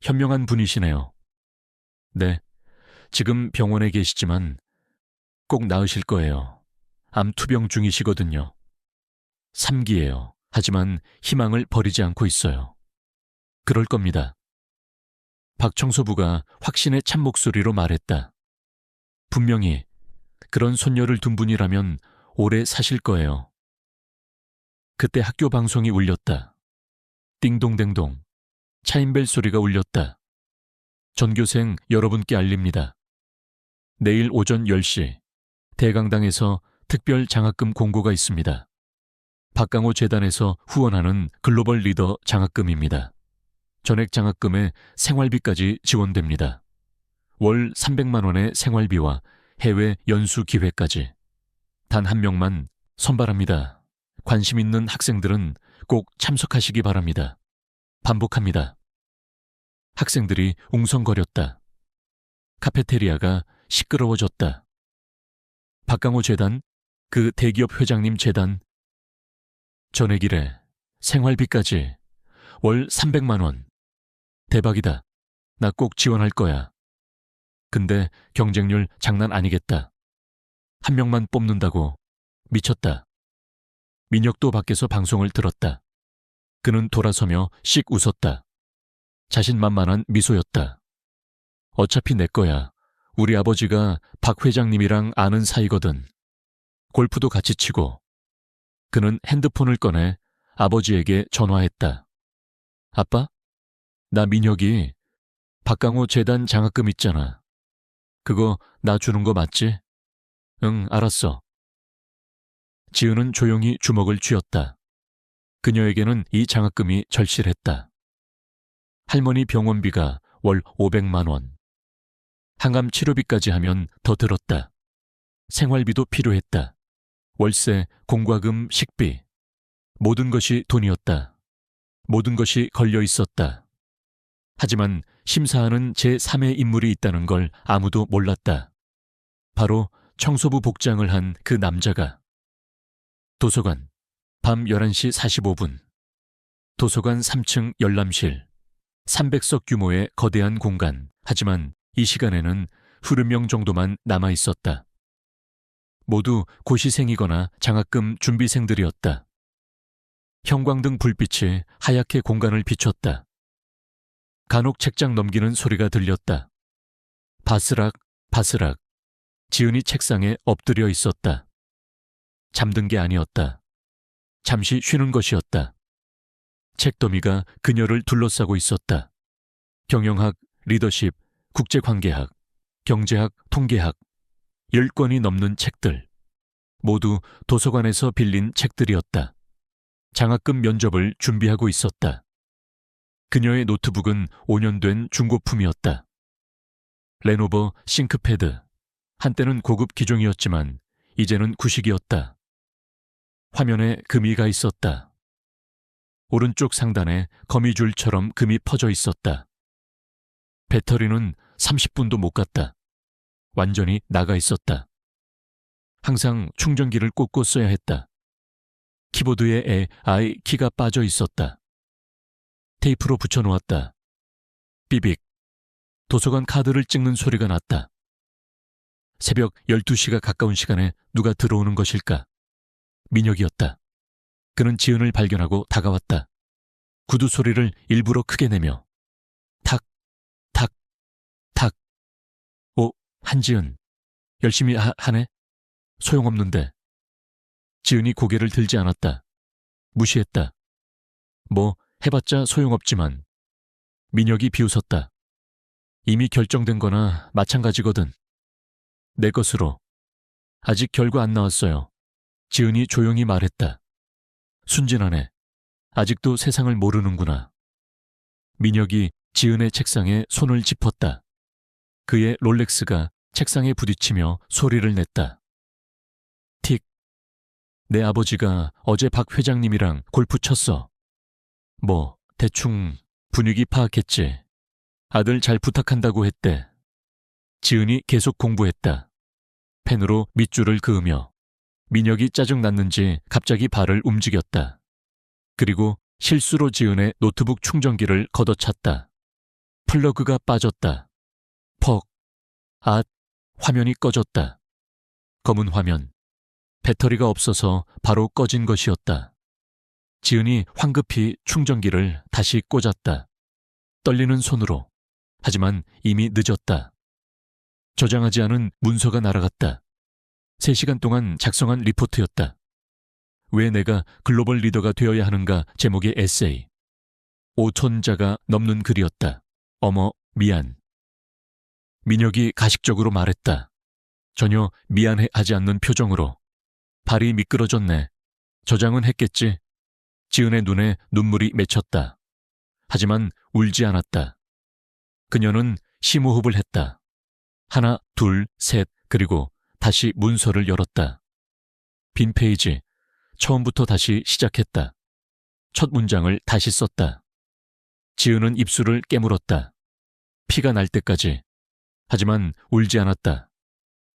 현명한 분이시네요. 네, 지금 병원에 계시지만 꼭 나으실 거예요. 암 투병 중이시거든요. 3기예요. 하지만 희망을 버리지 않고 있어요. 그럴 겁니다. 박 청소부가 확신의 찬 목소리로 말했다. 분명히 그런 손녀를 둔 분이라면 오래 사실 거예요. 그때 학교 방송이 울렸다. 띵동댕동. 차인벨 소리가 울렸다. 전교생 여러분께 알립니다. 내일 오전 10시 대강당에서 특별 장학금 공고가 있습니다. 박강호 재단에서 후원하는 글로벌 리더 장학금입니다. 전액 장학금에 생활비까지 지원됩니다. 월 300만 원의 생활비와 해외 연수 기회까지. 단 한 명만 선발합니다. 관심 있는 학생들은 꼭 참석하시기 바랍니다. 반복합니다. 학생들이 웅성거렸다. 카페테리아가 시끄러워졌다. 박강호 재단, 그 대기업 회장님 재단. 전액이래. 생활비까지. 월 300만 원. 대박이다. 나 꼭 지원할 거야. 근데 경쟁률 장난 아니겠다. 한 명만 뽑는다고. 미쳤다. 민혁도 밖에서 방송을 들었다. 그는 돌아서며 씩 웃었다. 자신만만한 미소였다. 어차피 내 거야. 우리 아버지가 박 회장님이랑 아는 사이거든. 골프도 같이 치고. 그는 핸드폰을 꺼내 아버지에게 전화했다. 아빠? 나 민혁이 박강호 재단 장학금 있잖아. 그거 나 주는 거 맞지? 응, 알았어. 지은은 조용히 주먹을 쥐었다. 그녀에게는 이 장학금이 절실했다. 할머니 병원비가 월 500만 원. 항암 치료비까지 하면 더 들었다. 생활비도 필요했다. 월세, 공과금, 식비. 모든 것이 돈이었다. 모든 것이 걸려 있었다. 하지만 심사하는 제3의 인물이 있다는 걸 아무도 몰랐다. 바로 청소부 복장을 한 그 남자가. 도서관, 밤 11시 45분. 도서관 3층 열람실. 300석 규모의 거대한 공간. 하지만 이 시간에는 20명 정도만 남아 있었다. 모두 고시생이거나 장학금 준비생들이었다. 형광등 불빛이 하얗게 공간을 비췄다. 간혹 책장 넘기는 소리가 들렸다. 바스락, 바스락. 지은이 책상에 엎드려 있었다. 잠든 게 아니었다. 잠시 쉬는 것이었다. 책더미가 그녀를 둘러싸고 있었다. 경영학, 리더십, 국제관계학, 경제학, 통계학. 10권이 넘는 책들. 모두 도서관에서 빌린 책들이었다. 장학금 면접을 준비하고 있었다. 그녀의 노트북은 5년 된 중고품이었다. 레노버 싱크패드. 한때는 고급 기종이었지만 이제는 구식이었다. 화면에 금이가 있었다. 오른쪽 상단에 거미줄처럼 금이 퍼져 있었다. 배터리는 30분도 못 갔다. 완전히 나가 있었다. 항상 충전기를 꽂고 써야 했다. 키보드에 I 키가 빠져 있었다. 테이프로 붙여놓았다. 삐빅. 도서관 카드를 찍는 소리가 났다. 새벽 12시가 가까운 시간에 누가 들어오는 것일까? 민혁이었다. 그는 지은을 발견하고 다가왔다. 구두 소리를 일부러 크게 내며 탁, 탁, 탁. 오, 한지은. 열심히 하네? 소용없는데. 지은이 고개를 들지 않았다. 무시했다. 뭐 해봤자 소용없지만. 민혁이 비웃었다. 이미 결정된 거나 마찬가지거든. 내 것으로. 아직 결과 안 나왔어요. 지은이 조용히 말했다. 순진하네. 아직도 세상을 모르는구나. 민혁이 지은의 책상에 손을 짚었다. 그의 롤렉스가 책상에 부딪히며 소리를 냈다. 틱. 내 아버지가 어제 박 회장님이랑 골프 쳤어. 뭐 대충 분위기 파악했지. 아들 잘 부탁한다고 했대. 지은이 계속 공부했다. 펜으로 밑줄을 그으며 민혁이 짜증났는지 갑자기 발을 움직였다. 그리고 실수로 지은의 노트북 충전기를 걷어찼다. 플러그가 빠졌다. 퍽. 앗. 화면이 꺼졌다. 검은 화면. 배터리가 없어서 바로 꺼진 것이었다. 지은이 황급히 충전기를 다시 꽂았다. 떨리는 손으로. 하지만 이미 늦었다. 저장하지 않은 문서가 날아갔다. 3시간 동안 작성한 리포트였다. 왜 내가 글로벌 리더가 되어야 하는가 제목의 에세이. 5,000자가 넘는 글이었다. 어머, 미안. 민혁이 가식적으로 말했다. 전혀 미안해하지 않는 표정으로. 발이 미끄러졌네. 저장은 했겠지. 지은의 눈에 눈물이 맺혔다. 하지만 울지 않았다. 그녀는 심호흡을 했다. 하나, 둘, 셋, 그리고 다시 문서를 열었다. 빈 페이지. 처음부터 다시 시작했다. 첫 문장을 다시 썼다. 지은은 입술을 깨물었다. 피가 날 때까지. 하지만 울지 않았다.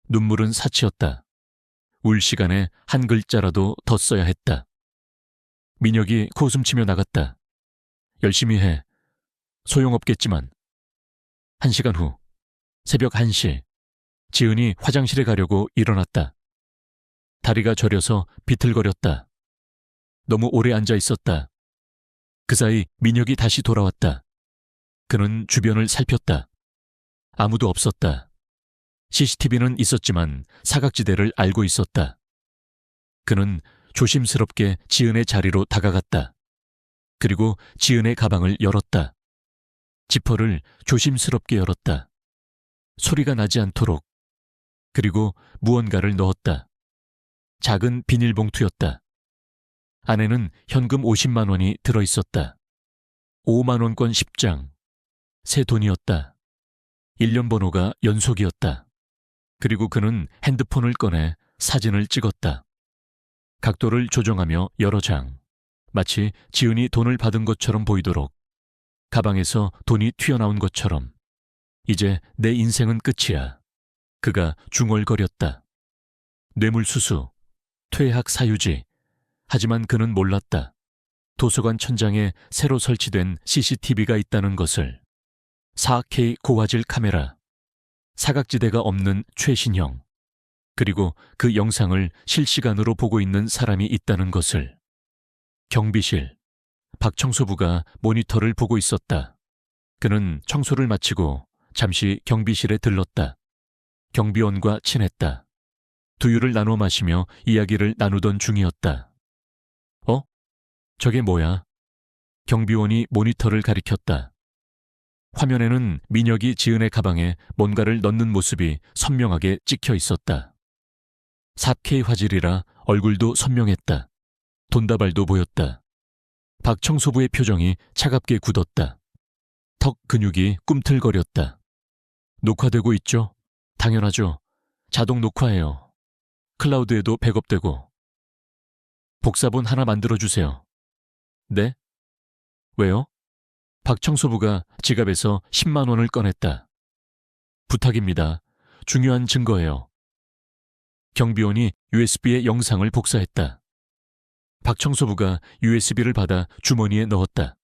눈물은 사치였다. 울 시간에 한 글자라도 더 써야 했다. 민혁이 코웃음치며 나갔다. 열심히 해. 소용없겠지만. 1시간 후. 새벽 1시. 지은이 화장실에 가려고 일어났다. 다리가 저려서 비틀거렸다. 너무 오래 앉아 있었다. 그 사이 민혁이 다시 돌아왔다. 그는 주변을 살폈다. 아무도 없었다. CCTV는 있었지만 사각지대를 알고 있었다. 그는 조심스럽게 지은의 자리로 다가갔다. 그리고 지은의 가방을 열었다. 지퍼를 조심스럽게 열었다. 소리가 나지 않도록. 그리고 무언가를 넣었다. 작은 비닐봉투였다. 안에는 현금 50만 원이 들어있었다. 5만 원권 10장. 새 돈이었다. 1년 번호가 연속이었다. 그리고 그는 핸드폰을 꺼내 사진을 찍었다. 각도를 조정하며 여러 장. 마치 지은이 돈을 받은 것처럼 보이도록. 가방에서 돈이 튀어나온 것처럼. 이제 내 인생은 끝이야. 그가 중얼거렸다. 뇌물수수, 퇴학 사유지. 하지만 그는 몰랐다. 도서관 천장에 새로 설치된 CCTV가 있다는 것을. 4K 고화질 카메라. 사각지대가 없는 최신형. 그리고 그 영상을 실시간으로 보고 있는 사람이 있다는 것을. 경비실. 박 청소부가 모니터를 보고 있었다. 그는 청소를 마치고 잠시 경비실에 들렀다. 경비원과 친했다. 두유를 나눠 마시며 이야기를 나누던 중이었다. 어? 저게 뭐야? 경비원이 모니터를 가리켰다. 화면에는 민혁이 지은의 가방에 뭔가를 넣는 모습이 선명하게 찍혀 있었다. 4K 화질이라 얼굴도 선명했다. 돈다발도 보였다. 박 청소부의 표정이 차갑게 굳었다. 턱 근육이 꿈틀거렸다. 녹화되고 있죠? 당연하죠. 자동 녹화해요. 클라우드에도 백업되고. 복사본 하나 만들어주세요. 네? 왜요? 박 청소부가 지갑에서 10만 원을 꺼냈다. 부탁입니다. 중요한 증거예요. 경비원이 USB에 영상을 복사했다. 박 청소부가 USB를 받아 주머니에 넣었다.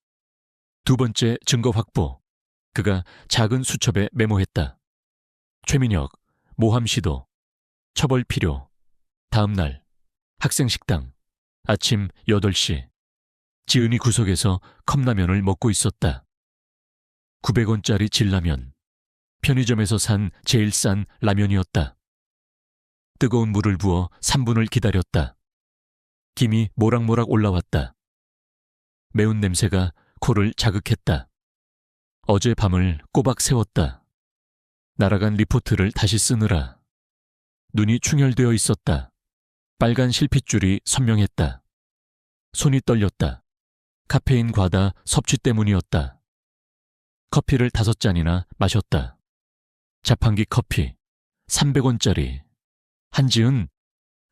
두 번째 증거 확보. 그가 작은 수첩에 메모했다. 최민혁, 모함 시도, 처벌 필요, 다음 날, 학생 식당, 아침 8시. 지은이 구석에서 컵라면을 먹고 있었다. 900원짜리 진라면. 편의점에서 산 제일 싼 라면이었다. 뜨거운 물을 부어 3분을 기다렸다. 김이 모락모락 올라왔다. 매운 냄새가 코를 자극했다. 어제 밤을 꼬박 새웠다. 날아간 리포트를 다시 쓰느라. 눈이 충혈되어 있었다. 빨간 실핏줄이 선명했다. 손이 떨렸다. 카페인 과다 섭취 때문이었다. 커피를 5잔이나 마셨다. 자판기 커피 300원짜리. 한지은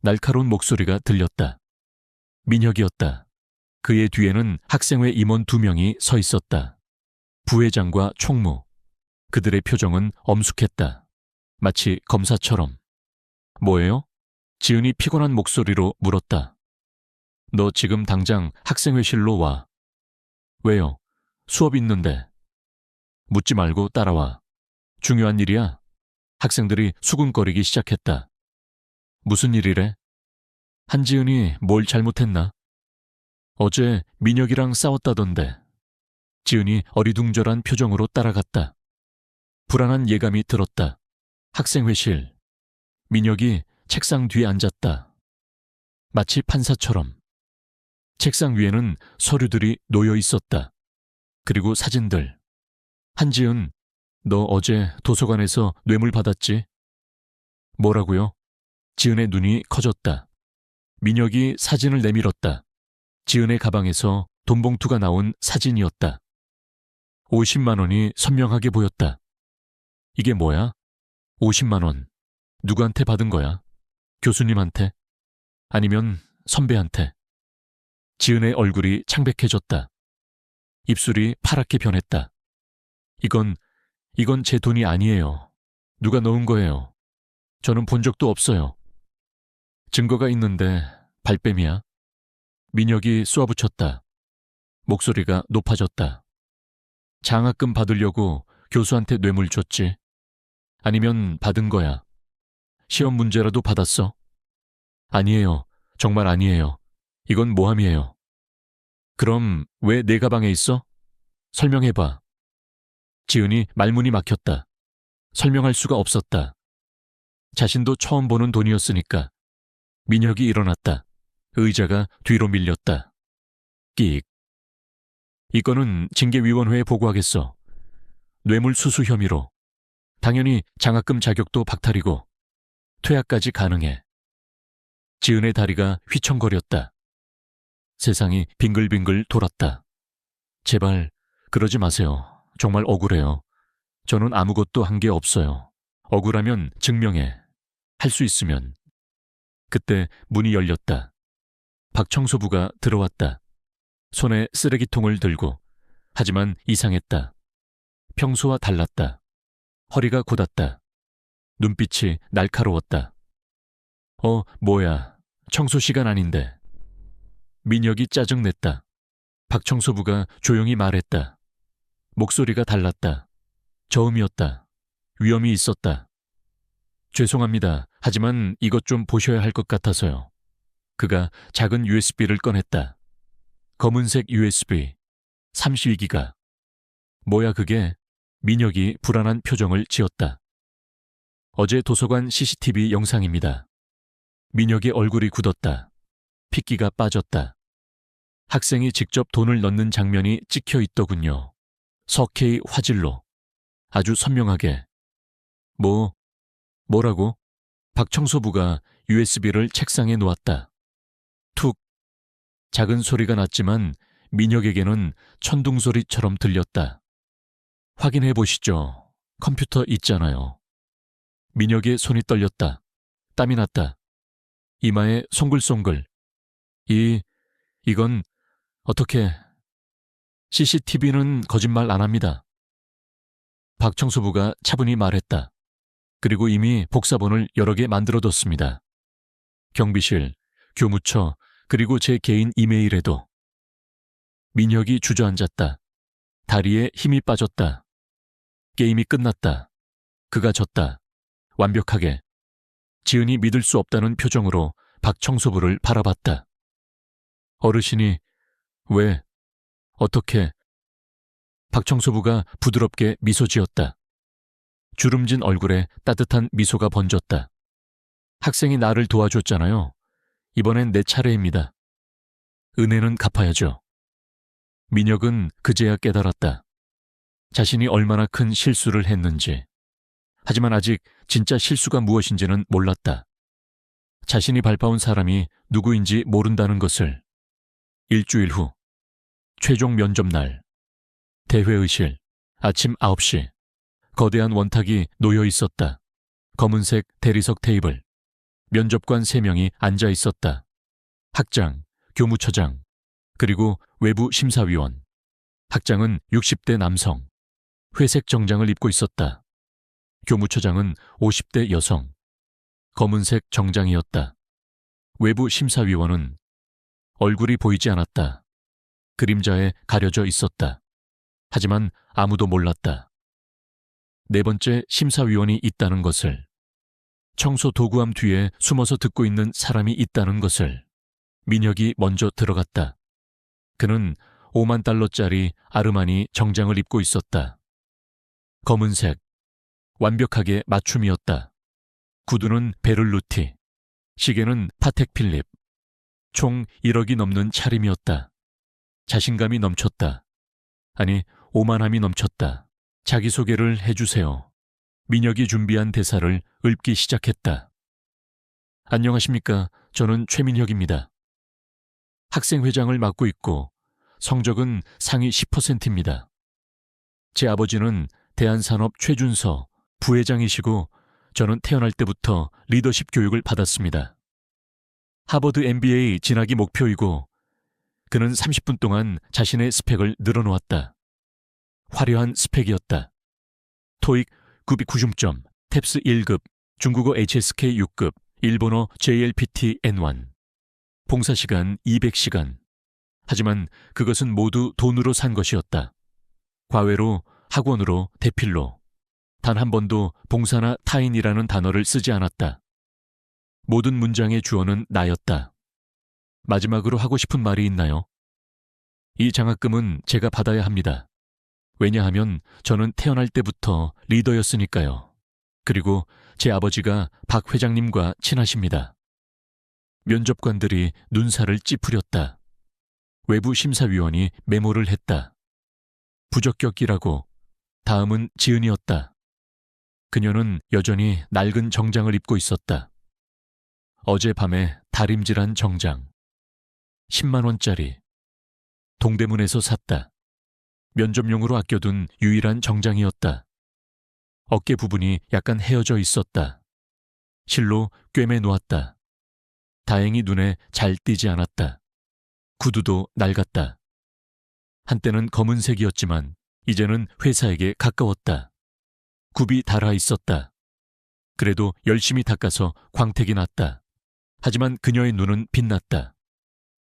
날카로운 목소리가 들렸다. 민혁이었다. 그의 뒤에는 학생회 임원 2명이 서 있었다. 부회장과 총무. 그들의 표정은 엄숙했다. 마치 검사처럼. 뭐예요? 지은이 피곤한 목소리로 물었다. 너 지금 당장 학생회실로 와. 왜요? 수업 있는데. 묻지 말고 따라와. 중요한 일이야. 학생들이 수군거리기 시작했다. 무슨 일이래? 한지은이 뭘 잘못했나? 어제 민혁이랑 싸웠다던데. 지은이 어리둥절한 표정으로 따라갔다. 불안한 예감이 들었다. 학생회실. 민혁이 책상 뒤에 앉았다. 마치 판사처럼. 책상 위에는 서류들이 놓여 있었다. 그리고 사진들. 한지은, 너 어제 도서관에서 뇌물 받았지? 뭐라고요? 지은의 눈이 커졌다. 민혁이 사진을 내밀었다. 지은의 가방에서 돈봉투가 나온 사진이었다. 50만 원이 선명하게 보였다. 이게 뭐야? 50만 원. 누구한테 받은 거야? 교수님한테? 아니면 선배한테? 지은의 얼굴이 창백해졌다. 입술이 파랗게 변했다. 이건 제 돈이 아니에요. 누가 넣은 거예요. 저는 본 적도 없어요. 증거가 있는데 발뺌이야. 민혁이 쏘아붙였다. 목소리가 높아졌다. 장학금 받으려고 교수한테 뇌물 줬지. 아니면 받은 거야. 시험 문제라도 받았어? 아니에요. 정말 아니에요. 이건 모함이에요. 그럼 왜 내 가방에 있어? 설명해봐. 지은이 말문이 막혔다. 설명할 수가 없었다. 자신도 처음 보는 돈이었으니까. 민혁이 일어났다. 의자가 뒤로 밀렸다. 끽. 이건은 징계위원회에 보고하겠어. 뇌물수수 혐의로. 당연히 장학금 자격도 박탈이고 퇴학까지 가능해. 지은의 다리가 휘청거렸다. 세상이 빙글빙글 돌았다. 제발 그러지 마세요. 정말 억울해요. 저는 아무것도 한 게 없어요. 억울하면 증명해. 할 수 있으면. 그때 문이 열렸다. 박청소부가 들어왔다. 손에 쓰레기통을 들고. 하지만 이상했다. 평소와 달랐다. 허리가 곧았다. 눈빛이 날카로웠다. 뭐야. 청소 시간 아닌데. 민혁이 짜증냈다. 박청소부가 조용히 말했다. 목소리가 달랐다. 저음이었다. 위험이 있었다. 죄송합니다. 하지만 이것 좀 보셔야 할 것 같아서요. 그가 작은 USB를 꺼냈다. 검은색 USB. 32기가. 뭐야 그게? 민혁이 불안한 표정을 지었다. 어제 도서관 CCTV 영상입니다. 민혁의 얼굴이 굳었다. 핏기가 빠졌다. 학생이 직접 돈을 넣는 장면이 찍혀 있더군요. 석회의 화질로. 아주 선명하게. 뭐라고? 박청소부가 USB를 책상에 놓았다. 툭. 작은 소리가 났지만 민혁에게는 천둥소리처럼 들렸다. 확인해 보시죠. 컴퓨터 있잖아요. 민혁의 손이 떨렸다. 땀이 났다. 이마에 송글송글. 이건 어떻게... CCTV는 거짓말 안 합니다. 박청소부가 차분히 말했다. 그리고 이미 복사본을 여러 개 만들어뒀습니다. 경비실, 교무처, 그리고 제 개인 이메일에도. 민혁이 주저앉았다. 다리에 힘이 빠졌다. 게임이 끝났다. 그가 졌다. 완벽하게. 지은이 믿을 수 없다는 표정으로 박청소부를 바라봤다. 어르신이 왜? 어떻게? 박청소부가 부드럽게 미소 지었다. 주름진 얼굴에 따뜻한 미소가 번졌다. 학생이 나를 도와줬잖아요. 이번엔 내 차례입니다. 은혜는 갚아야죠. 민혁은 그제야 깨달았다. 자신이 얼마나 큰 실수를 했는지. 하지만 아직 진짜 실수가 무엇인지는 몰랐다. 자신이 밟아온 사람이 누구인지 모른다는 것을. 일주일 후, 최종 면접 날. 대회의실, 아침 9시. 거대한 원탁이 놓여 있었다. 검은색 대리석 테이블. 면접관 3명이 앉아 있었다. 학장, 교무처장, 그리고 외부 심사위원. 학장은 60대 남성. 회색 정장을 입고 있었다. 교무처장은 50대 여성. 검은색 정장이었다. 외부 심사위원은 얼굴이 보이지 않았다. 그림자에 가려져 있었다. 하지만 아무도 몰랐다. 4번째 심사위원이 있다는 것을, 청소 도구함 뒤에 숨어서 듣고 있는 사람이 있다는 것을. 민혁이 먼저 들어갔다. 그는 5만 달러짜리 아르마니 정장을 입고 있었다. 검은색, 완벽하게 맞춤이었다. 구두는 베를루티, 시계는 파텍 필립. 총 1억이 넘는 차림이었다. 자신감이 넘쳤다. 아니, 오만함이 넘쳤다. 자기소개를 해주세요. 민혁이 준비한 대사를 읊기 시작했다. 안녕하십니까. 저는 최민혁입니다. 학생회장을 맡고 있고 성적은 상위 10%입니다. 제 아버지는 대한산업 최준서 부회장이시고 저는 태어날 때부터 리더십 교육을 받았습니다. 하버드 MBA 진학이 목표이고 그는 30분 동안 자신의 스펙을 늘어놓았다. 화려한 스펙이었다. 토익 990점, 탭스 1급, 중국어 HSK 6급, 일본어 JLPT N1. 봉사시간 200시간. 하지만 그것은 모두 돈으로 산 것이었다. 과외로, 학원으로, 대필로. 단 한 번도 봉사나 타인이라는 단어를 쓰지 않았다. 모든 문장의 주어는 나였다. 마지막으로 하고 싶은 말이 있나요? 이 장학금은 제가 받아야 합니다. 왜냐하면 저는 태어날 때부터 리더였으니까요. 그리고 제 아버지가 박 회장님과 친하십니다. 면접관들이 눈살을 찌푸렸다. 외부 심사위원이 메모를 했다. 부적격이라고. 다음은 지은이었다. 그녀는 여전히 낡은 정장을 입고 있었다. 어젯밤에 다림질한 정장. 10만 원짜리. 동대문에서 샀다. 면접용으로 아껴둔 유일한 정장이었다. 어깨 부분이 약간 헤어져 있었다. 실로 꿰매 놓았다. 다행히 눈에 잘 띄지 않았다. 구두도 낡았다. 한때는 검은색이었지만 이제는 회사에게 가까웠다. 굽이 닳아 있었다. 그래도 열심히 닦아서 광택이 났다. 하지만 그녀의 눈은 빛났다.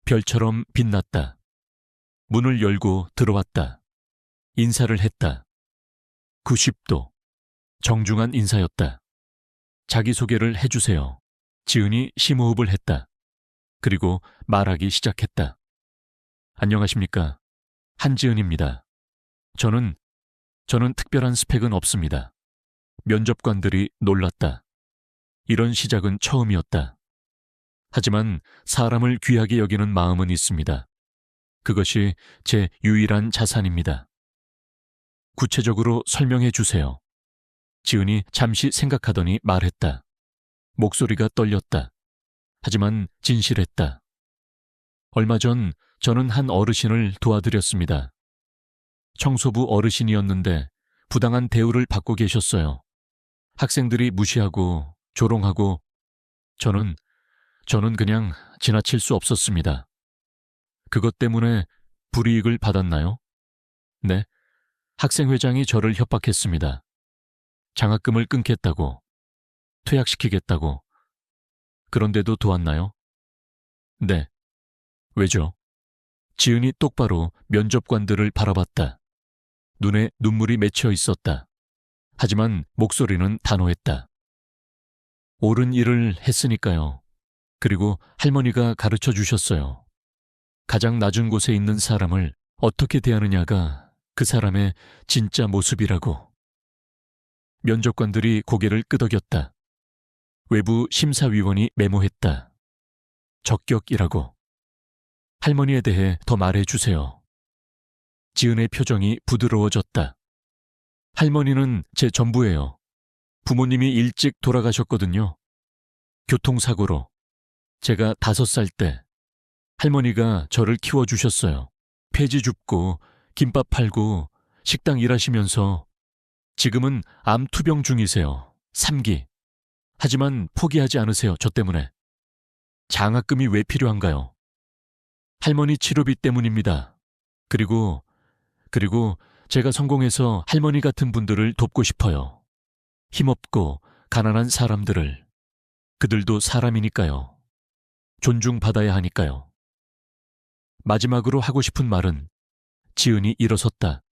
별처럼 빛났다. 문을 열고 들어왔다. 인사를 했다. 90도. 정중한 인사였다. 자기소개를 해주세요. 지은이 심호흡을 했다. 그리고 말하기 시작했다. 안녕하십니까. 한지은입니다. 저는 특별한 스펙은 없습니다. 면접관들이 놀랐다. 이런 시작은 처음이었다. 하지만 사람을 귀하게 여기는 마음은 있습니다. 그것이 제 유일한 자산입니다. 구체적으로 설명해 주세요. 지은이 잠시 생각하더니 말했다. 목소리가 떨렸다. 하지만 진실했다. 얼마 전 저는 한 어르신을 도와드렸습니다. 청소부 어르신이었는데 부당한 대우를 받고 계셨어요. 학생들이 무시하고 조롱하고 저는 그냥 지나칠 수 없었습니다. 그것 때문에 불이익을 받았나요? 네. 학생회장이 저를 협박했습니다. 장학금을 끊겠다고, 퇴학시키겠다고. 그런데도 도왔나요? 네. 왜죠? 지은이 똑바로 면접관들을 바라봤다. 눈에 눈물이 맺혀 있었다. 하지만 목소리는 단호했다. 옳은 일을 했으니까요. 그리고 할머니가 가르쳐 주셨어요. 가장 낮은 곳에 있는 사람을 어떻게 대하느냐가 그 사람의 진짜 모습이라고. 면접관들이 고개를 끄덕였다. 외부 심사위원이 메모했다. 적격이라고. 할머니에 대해 더 말해주세요. 지은의 표정이 부드러워졌다. 할머니는 제 전부예요. 부모님이 일찍 돌아가셨거든요. 교통사고로. 제가 5살 때 할머니가 저를 키워주셨어요. 폐지 줍고 김밥 팔고 식당 일하시면서 지금은 암 투병 중이세요. 3기. 하지만 포기하지 않으세요. 저 때문에. 장학금이 왜 필요한가요? 할머니 치료비 때문입니다. 그리고 제가 성공해서 할머니 같은 분들을 돕고 싶어요. 힘없고 가난한 사람들을. 그들도 사람이니까요. 존중받아야 하니까요. 마지막으로 하고 싶은 말은 지은이 일어섰다.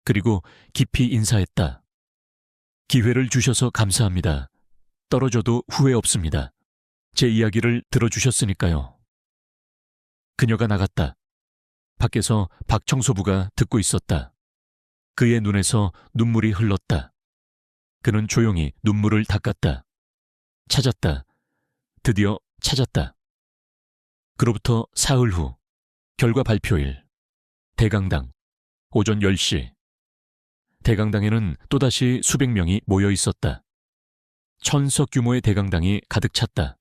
그리고 깊이 인사했다. 기회를 주셔서 감사합니다. 떨어져도 후회 없습니다. 제 이야기를 들어주셨으니까요. 그녀가 나갔다. 밖에서 박 청소부가 듣고 있었다. 그의 눈에서 눈물이 흘렀다. 그는 조용히 눈물을 닦았다. 찾았다. 드디어 찾았다. 그로부터 사흘 후 결과 발표일. 대강당. 오전 10시. 대강당에는 또다시 수백 명이 모여 있었다. 1000석 규모의 대강당이 가득 찼다.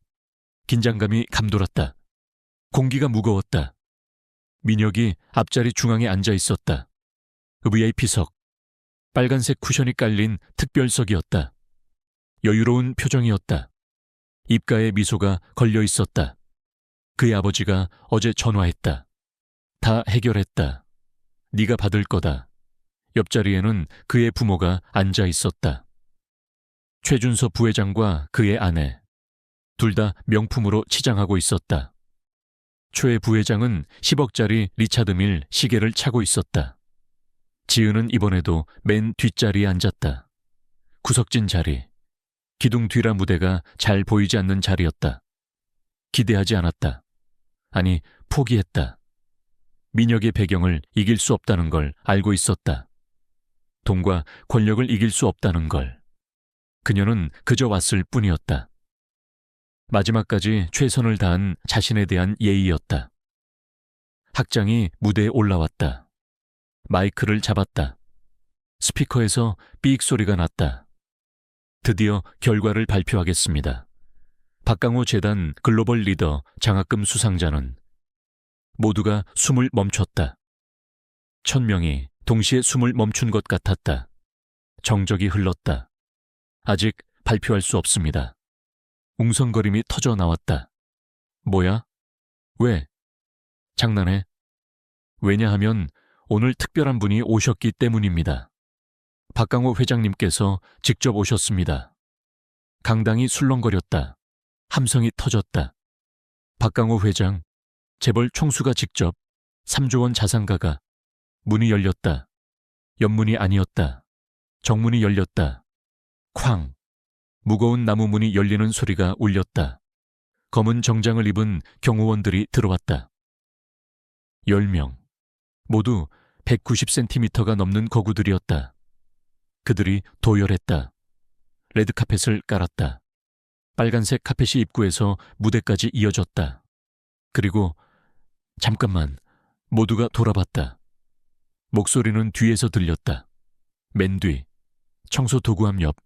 긴장감이 감돌았다. 공기가 무거웠다. 민혁이 앞자리 중앙에 앉아 있었다. VIP석. 빨간색 쿠션이 깔린 특별석이었다. 여유로운 표정이었다. 입가에 미소가 걸려 있었다. 그의 아버지가 어제 전화했다. 다 해결했다. 네가 받을 거다. 옆자리에는 그의 부모가 앉아 있었다. 최준서 부회장과 그의 아내. 둘 다 명품으로 치장하고 있었다. 최 부회장은 10억짜리 리차드 밀 시계를 차고 있었다. 지은은 이번에도 맨 뒷자리에 앉았다. 구석진 자리. 기둥 뒤라 무대가 잘 보이지 않는 자리였다. 기대하지 않았다. 아니, 포기했다. 민혁의 배경을 이길 수 없다는 걸 알고 있었다. 돈과 권력을 이길 수 없다는 걸. 그녀는 그저 왔을 뿐이었다. 마지막까지 최선을 다한 자신에 대한 예의였다. 학장이 무대에 올라왔다. 마이크를 잡았다. 스피커에서 삑 소리가 났다. 드디어 결과를 발표하겠습니다. 박강호 재단 글로벌 리더 장학금 수상자는. 모두가 숨을 멈췄다. 1000명이 동시에 숨을 멈춘 것 같았다. 정적이 흘렀다. 아직 발표할 수 없습니다. 웅성거림이 터져 나왔다. 뭐야? 왜? 장난해? 왜냐하면 오늘 특별한 분이 오셨기 때문입니다. 박강호 회장님께서 직접 오셨습니다. 강당이 술렁거렸다. 함성이 터졌다. 박강호 회장, 재벌 총수가 직접 3조 원 자산가가. 문이 열렸다. 옆문이 아니었다. 정문이 열렸다. 쾅. 무거운 나무 문이 열리는 소리가 울렸다. 검은 정장을 입은 경호원들이 들어왔다. 10명. 모두 190cm가 넘는 거구들이었다. 그들이 도열했다. 레드카펫을 깔았다. 빨간색 카펫이 입구에서 무대까지 이어졌다. 그리고 잠깐만, 모두가 돌아봤다. 목소리는 뒤에서 들렸다. 맨 뒤, 청소도구함 옆,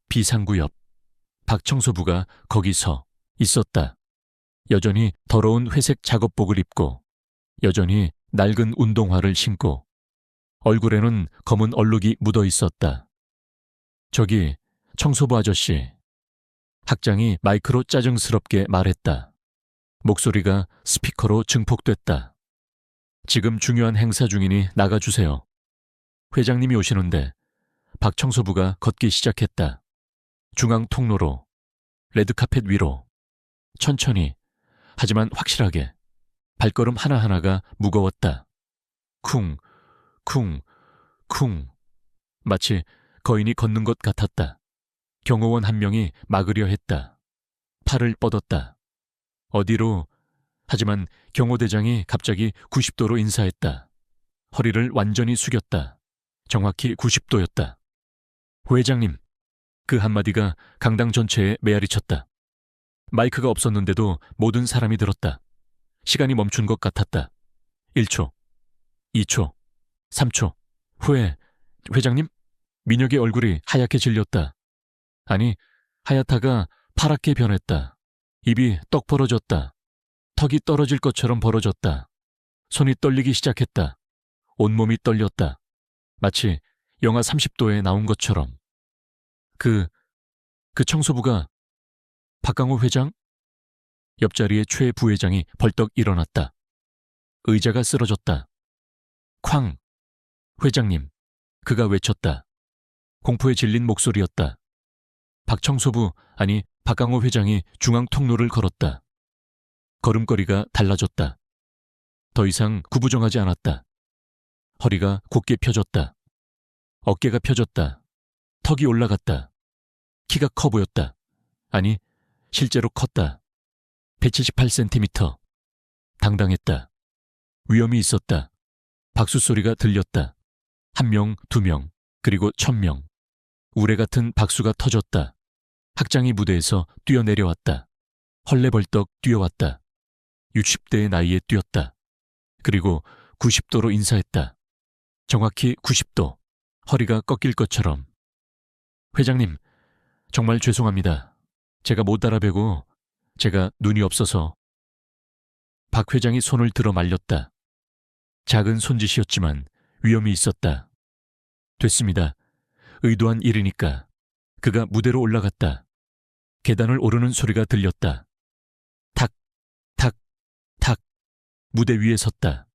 비상구 옆, 박 청소부가 거기 서 있었다. 여전히 더러운 회색 작업복을 입고, 여전히 낡은 운동화를 신고, 얼굴에는 검은 얼룩이 묻어 있었다. 저기, 청소부 아저씨. 학장이 마이크로 짜증스럽게 말했다. 목소리가 스피커로 증폭됐다. 지금 중요한 행사 중이니 나가주세요. 회장님이 오시는데 박 청소부가 걷기 시작했다. 중앙 통로로, 레드카펫 위로, 천천히, 하지만 확실하게. 발걸음 하나하나가 무거웠다. 쿵, 쿵, 쿵. 마치 거인이 걷는 것 같았다. 경호원 한 명이 막으려 했다. 팔을 뻗었다. 어디로? 하지만 경호대장이 갑자기 90도로 인사했다. 허리를 완전히 숙였다. 정확히 90도였다. 회장님, 그 한마디가 강당 전체에 메아리쳤다. 마이크가 없었는데도 모든 사람이 들었다. 시간이 멈춘 것 같았다. 1초, 2초, 3초. 후에 회장님? 민혁의 얼굴이 하얗게 질렸다. 아니, 하얗다가 파랗게 변했다. 입이 떡 벌어졌다. 턱이 떨어질 것처럼 벌어졌다. 손이 떨리기 시작했다. 온몸이 떨렸다. 마치 영하 30도에 나온 것처럼. 그 청소부가 박강호 회장? 옆자리의 최 부회장이 벌떡 일어났다. 의자가 쓰러졌다. 쾅! 회장님, 그가 외쳤다. 공포에 질린 목소리였다. 박청소부, 아니 박강호 회장이 중앙 통로를 걸었다. 걸음걸이가 달라졌다. 더 이상 구부정하지 않았다. 허리가 곧게 펴졌다. 어깨가 펴졌다. 턱이 올라갔다. 키가 커 보였다. 아니, 실제로 컸다. 178cm. 당당했다. 위험이 있었다. 박수 소리가 들렸다. 1명, 2명, 그리고 1000명. 우레 같은 박수가 터졌다. 학장이 무대에서 뛰어내려왔다. 헐레벌떡 뛰어왔다. 60대의 나이에 뛰었다. 그리고 90도로 인사했다. 정확히 90도. 허리가 꺾일 것처럼. 회장님, 정말 죄송합니다. 제가 못 알아뵈고 제가 눈이 없어서. 박 회장이 손을 들어 말렸다. 작은 손짓이었지만 위험이 있었다. 됐습니다. 의도한 일이니까. 그가 무대로 올라갔다. 계단을 오르는 소리가 들렸다. 탁, 탁, 탁. 무대 위에 섰다.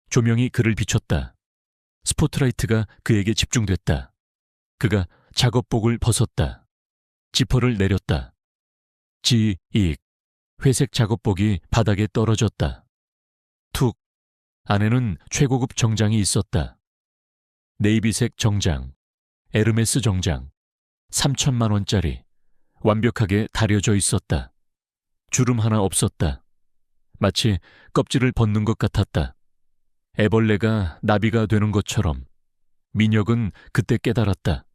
조명이 그를 비췄다. 스포트라이트가 그에게 집중됐다. 그가 작업복을 벗었다. 지퍼를 내렸다. 지익. 회색 작업복이 바닥에 떨어졌다. 툭. 안에는 최고급 정장이 있었다. 네이비색 정장, 에르메스 정장, 3천만 원짜리. 완벽하게 다려져 있었다. 주름 하나 없었다. 마치 껍질을 벗는 것 같았다. 애벌레가 나비가 되는 것처럼. 민혁은 그때 깨달았다.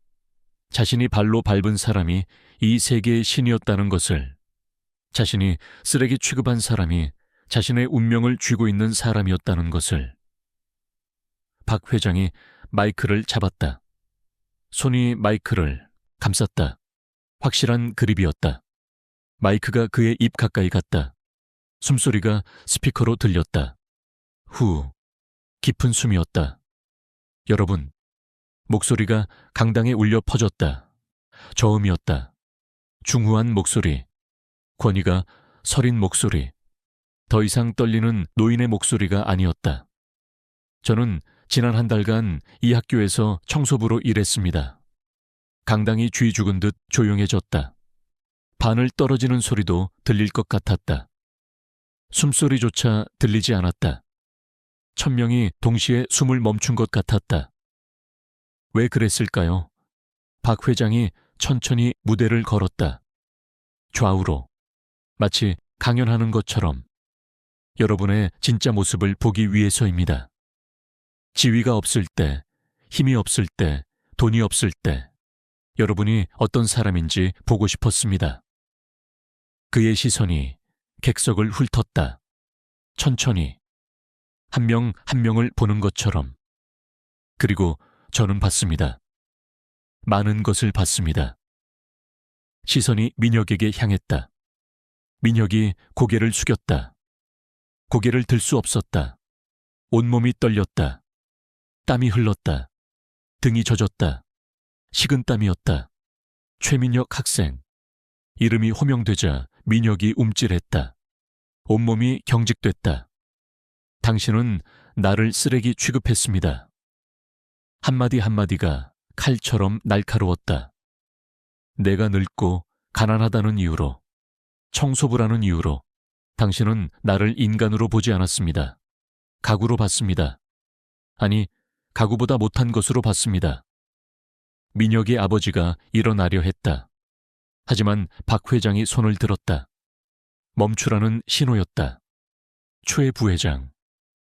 자신이 발로 밟은 사람이 이 세계의 신이었다는 것을. 자신이 쓰레기 취급한 사람이 자신의 운명을 쥐고 있는 사람이었다는 것을. 박 회장이 마이크를 잡았다. 손이 마이크를 감쌌다. 확실한 그립이었다. 마이크가 그의 입 가까이 갔다. 숨소리가 스피커로 들렸다. 후, 깊은 숨이었다. 여러분, 목소리가 강당에 울려 퍼졌다. 저음이었다. 중후한 목소리. 권위가 서린 목소리. 더 이상 떨리는 노인의 목소리가 아니었다. 저는 지난 한 달간 이 학교에서 청소부로 일했습니다. 강당이 쥐 죽은 듯 조용해졌다. 바늘 떨어지는 소리도 들릴 것 같았다. 숨소리조차 들리지 않았다. 1000명이 동시에 숨을 멈춘 것 같았다. 왜 그랬을까요? 박 회장이 천천히 무대를 걸었다. 좌우로. 마치 강연하는 것처럼. 여러분의 진짜 모습을 보기 위해서입니다. 지위가 없을 때, 힘이 없을 때, 돈이 없을 때, 여러분이 어떤 사람인지 보고 싶었습니다. 그의 시선이 객석을 훑었다. 천천히. 한 명 한 명을 보는 것처럼. 그리고 저는 봤습니다. 많은 것을 봤습니다. 시선이 민혁에게 향했다. 민혁이 고개를 숙였다. 고개를 들 수 없었다. 온몸이 떨렸다. 땀이 흘렀다. 등이 젖었다. 식은땀이었다. 최민혁 학생. 이름이 호명되자 민혁이 움찔했다. 온몸이 경직됐다. 당신은 나를 쓰레기 취급했습니다. 한마디 한마디가 칼처럼 날카로웠다. 내가 늙고 가난하다는 이유로, 청소부라는 이유로 당신은 나를 인간으로 보지 않았습니다. 가구로 봤습니다. 아니, 가구보다 못한 것으로 봤습니다. 민혁의 아버지가 일어나려 했다. 하지만 박 회장이 손을 들었다. 멈추라는 신호였다. 최 부회장,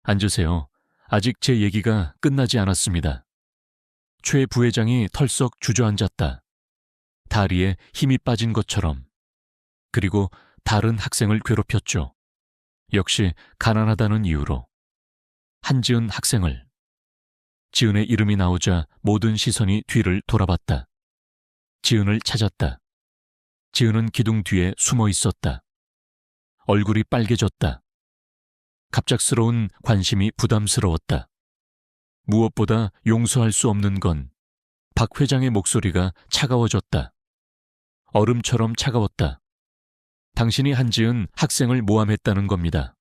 앉으세요. 아직 제 얘기가 끝나지 않았습니다. 최 부회장이 털썩 주저앉았다. 다리에 힘이 빠진 것처럼. 그리고 다른 학생을 괴롭혔죠. 역시 가난하다는 이유로. 한지은 학생을. 지은의 이름이 나오자 모든 시선이 뒤를 돌아봤다. 지은을 찾았다. 지은은 기둥 뒤에 숨어 있었다. 얼굴이 빨개졌다. 갑작스러운 관심이 부담스러웠다. 무엇보다 용서할 수 없는 건 박 회장의 목소리가 차가워졌다. 얼음처럼 차가웠다. 당신이 한지은 학생을 모함했다는 겁니다.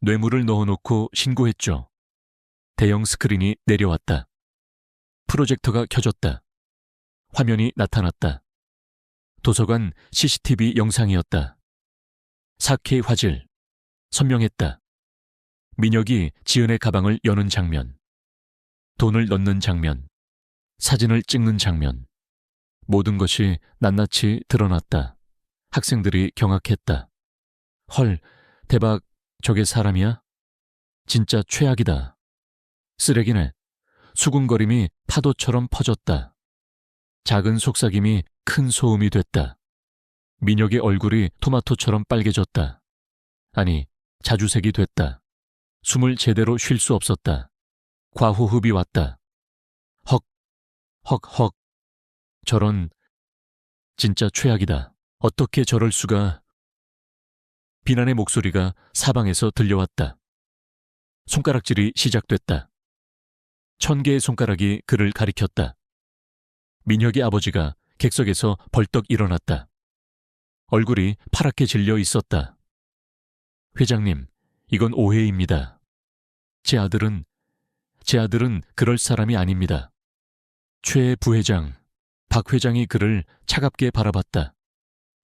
뇌물을 넣어놓고 신고했죠. 대형 스크린이 내려왔다. 프로젝터가 켜졌다. 화면이 나타났다. 도서관 CCTV 영상이었다. 4K 화질. 선명했다. 민혁이 지은의 가방을 여는 장면. 돈을 넣는 장면. 사진을 찍는 장면. 모든 것이 낱낱이 드러났다. 학생들이 경악했다. 헐, 대박, 저게 사람이야? 진짜 최악이다. 쓰레기네. 수군거림이 파도처럼 퍼졌다. 작은 속삭임이 큰 소음이 됐다. 민혁의 얼굴이 토마토처럼 빨개졌다. 아니, 자주색이 됐다. 숨을 제대로 쉴 수 없었다. 과호흡이 왔다. 헉. 저런, 진짜 최악이다. 어떻게 저럴 수가. 비난의 목소리가 사방에서 들려왔다. 손가락질이 시작됐다. 1000개의 손가락이 그를 가리켰다. 민혁의 아버지가 객석에서 벌떡 일어났다. 얼굴이 파랗게 질려 있었다. 회장님, 이건 오해입니다. 제 아들은 그럴 사람이 아닙니다. 최 부회장, 박 회장이 그를 차갑게 바라봤다.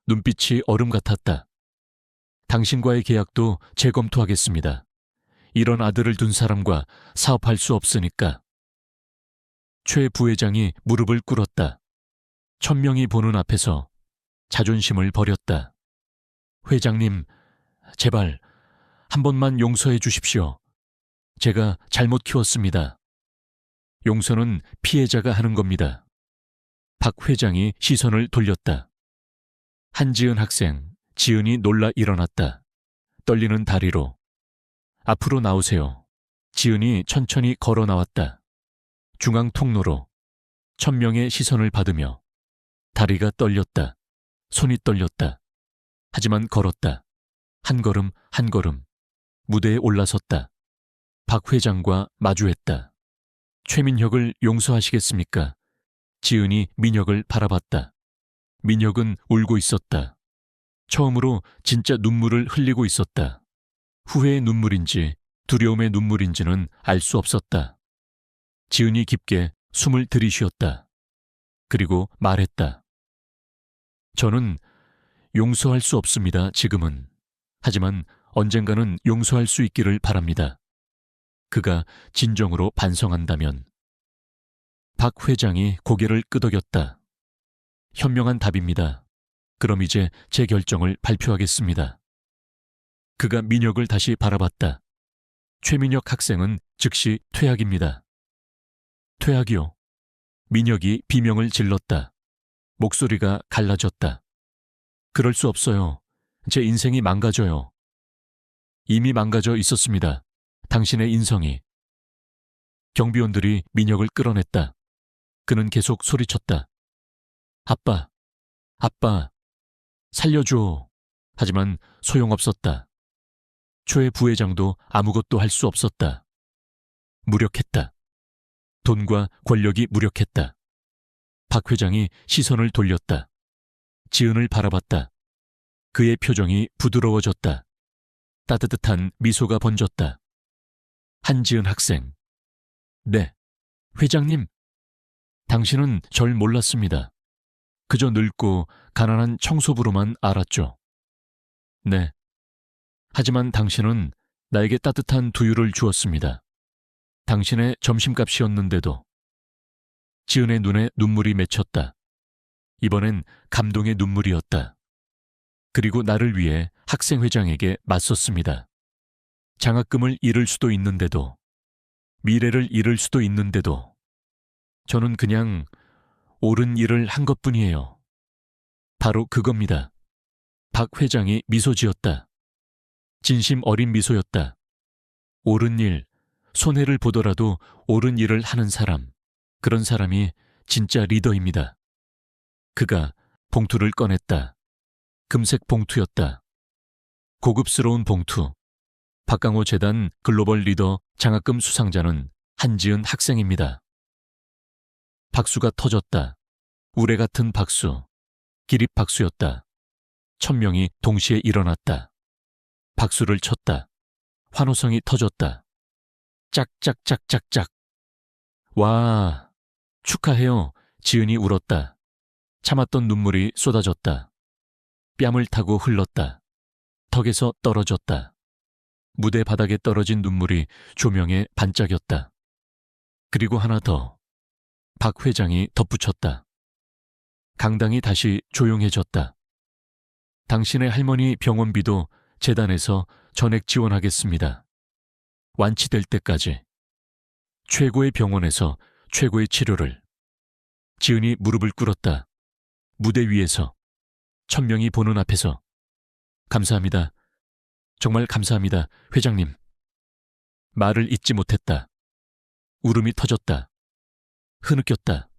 눈빛이 얼음 같았다. 당신과의 계약도 재검토하겠습니다. 이런 아들을 둔 사람과 사업할 수 없으니까. 최 부회장이 무릎을 꿇었다. 1000명이 보는 앞에서 자존심을 버렸다. 회장님, 제발 한 번만 용서해 주십시오. 제가 잘못 키웠습니다. 용서는 피해자가 하는 겁니다. 박 회장이 시선을 돌렸다. 한지은 학생, 지은이 놀라 일어났다. 떨리는 다리로. 앞으로 나오세요. 지은이 천천히 걸어 나왔다. 중앙 통로로 1000명의 시선을 받으며 다리가 떨렸다. 손이 떨렸다. 하지만 걸었다. 한 걸음 한 걸음 무대에 올라섰다. 박 회장과 마주했다. 최민혁을 용서하시겠습니까? 지은이 민혁을 바라봤다. 민혁은 울고 있었다. 처음으로 진짜 눈물을 흘리고 있었다. 후회의 눈물인지 두려움의 눈물인지는 알 수 없었다. 지은이 깊게 숨을 들이쉬었다. 그리고 말했다. 저는 용서할 수 없습니다, 지금은. 하지만 언젠가는 용서할 수 있기를 바랍니다. 그가 진정으로 반성한다면. 박 회장이 고개를 끄덕였다. 현명한 답입니다. 그럼 이제 제 결정을 발표하겠습니다. 그가 민혁을 다시 바라봤다. 최민혁 학생은 즉시 퇴학입니다. 퇴학이요. 민혁이 비명을 질렀다. 목소리가 갈라졌다. 그럴 수 없어요. 제 인생이 망가져요. 이미 망가져 있었습니다. 당신의 인성이. 경비원들이 민혁을 끌어냈다. 그는 계속 소리쳤다. 아빠, 살려줘. 하지만 소용없었다. 최 부회장도 아무것도 할 수 없었다. 무력했다. 돈과 권력이 무력했다. 박 회장이 시선을 돌렸다. 지은을 바라봤다. 그의 표정이 부드러워졌다. 따뜻한 미소가 번졌다. 한지은 학생. 네, 회장님. 당신은 절 몰랐습니다. 그저 늙고 가난한 청소부로만 알았죠. 네. 하지만 당신은 나에게 따뜻한 두유를 주었습니다. 당신의 점심값이었는데도. 지은의 눈에 눈물이 맺혔다. 이번엔 감동의 눈물이었다. 그리고 나를 위해 학생회장에게 맞섰습니다. 장학금을 잃을 수도 있는데도, 미래를 잃을 수도 있는데도 저는 그냥 옳은 일을 한 것뿐이에요. 바로 그겁니다. 박 회장이 미소 지었다. 진심 어린 미소였다. 옳은 일, 손해를 보더라도 옳은 일을 하는 사람, 그런 사람이 진짜 리더입니다. 그가 봉투를 꺼냈다. 금색 봉투였다. 고급스러운 봉투. 박강호 재단 글로벌 리더 장학금 수상자는 한지은 학생입니다. 박수가 터졌다. 우레 같은 박수. 기립박수였다. 1000명이 동시에 일어났다. 박수를 쳤다. 환호성이 터졌다. 짝짝짝짝짝. 와, 축하해요. 지은이 울었다. 참았던 눈물이 쏟아졌다. 뺨을 타고 흘렀다. 턱에서 떨어졌다. 무대 바닥에 떨어진 눈물이 조명에 반짝였다. 그리고 하나 더. 박 회장이 덧붙였다. 강당이 다시 조용해졌다. 당신의 할머니 병원비도 재단에서 전액 지원하겠습니다. 완치될 때까지. 최고의 병원에서 최고의 치료를. 지은이 무릎을 꿇었다. 무대 위에서. 1000명이 보는 앞에서. 감사합니다. 정말 감사합니다, 회장님. 말을 잇지 못했다. 울음이 터졌다. 흐느꼈다.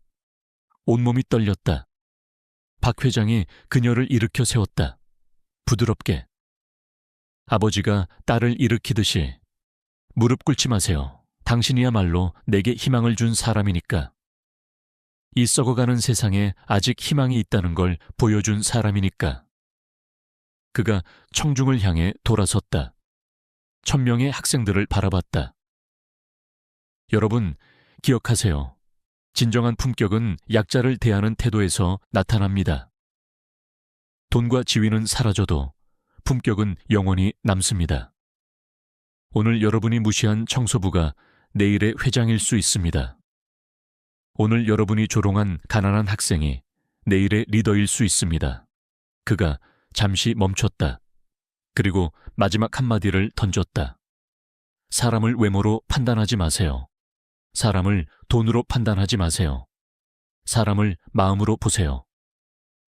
온몸이 떨렸다. 박 회장이 그녀를 일으켜 세웠다. 부드럽게. 아버지가 딸을 일으키듯이. 무릎 꿇지 마세요. 당신이야말로 내게 희망을 준 사람이니까. 이 썩어가는 세상에 아직 희망이 있다는 걸 보여준 사람이니까. 그가 청중을 향해 돌아섰다. 1000명의 학생들을 바라봤다. 여러분, 기억하세요. 진정한 품격은 약자를 대하는 태도에서 나타납니다. 돈과 지위는 사라져도 품격은 영원히 남습니다. 오늘 여러분이 무시한 청소부가 내일의 회장일 수 있습니다. 오늘 여러분이 조롱한 가난한 학생이 내일의 리더일 수 있습니다. 그가 잠시 멈췄다. 그리고 마지막 한마디를 던졌다. 사람을 외모로 판단하지 마세요. 사람을 돈으로 판단하지 마세요. 사람을 마음으로 보세요.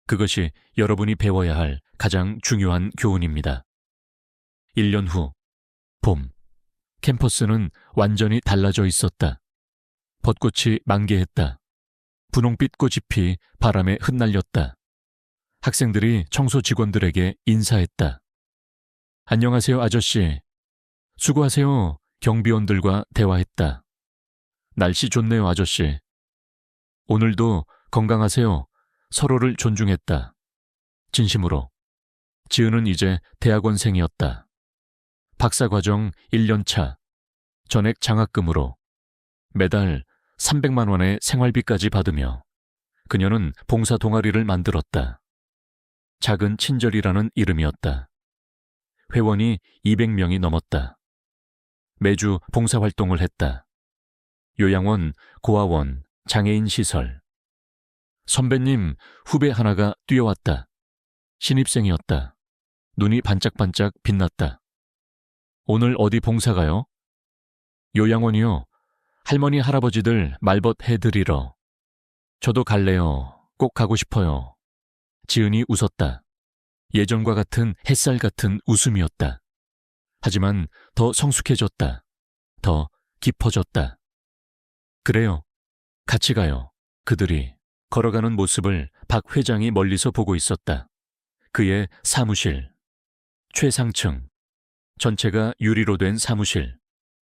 그것이 여러분이 배워야 할 가장 중요한 교훈입니다. 1년 후, 봄. 캠퍼스는 완전히 달라져 있었다. 벚꽃이 만개했다. 분홍빛 꽃잎이 바람에 흩날렸다. 학생들이 청소 직원들에게 인사했다. 안녕하세요, 아저씨. 수고하세요. 경비원들과 대화했다. 날씨 좋네요, 아저씨. 오늘도 건강하세요. 서로를 존중했다. 진심으로. 지은은 이제 대학원생이었다. 박사과정 1년차. 전액 장학금으로. 매달 300만 원의 생활비까지 받으며 그녀는 봉사 동아리를 만들었다. 작은 친절이라는 이름이었다. 회원이 200명이 넘었다. 매주 봉사활동을 했다. 요양원, 고아원, 장애인 시설. 선배님, 후배 하나가 뛰어왔다. 신입생이었다. 눈이 반짝반짝 빛났다. 오늘 어디 봉사 가요? 요양원이요. 할머니, 할아버지들 말벗 해드리러. 저도 갈래요. 꼭 가고 싶어요. 지은이 웃었다. 예전과 같은 햇살 같은 웃음이었다. 하지만 더 성숙해졌다. 더 깊어졌다. 그래요. 같이 가요. 그들이 걸어가는 모습을 박 회장이 멀리서 보고 있었다. 그의 사무실. 최상층. 전체가 유리로 된 사무실.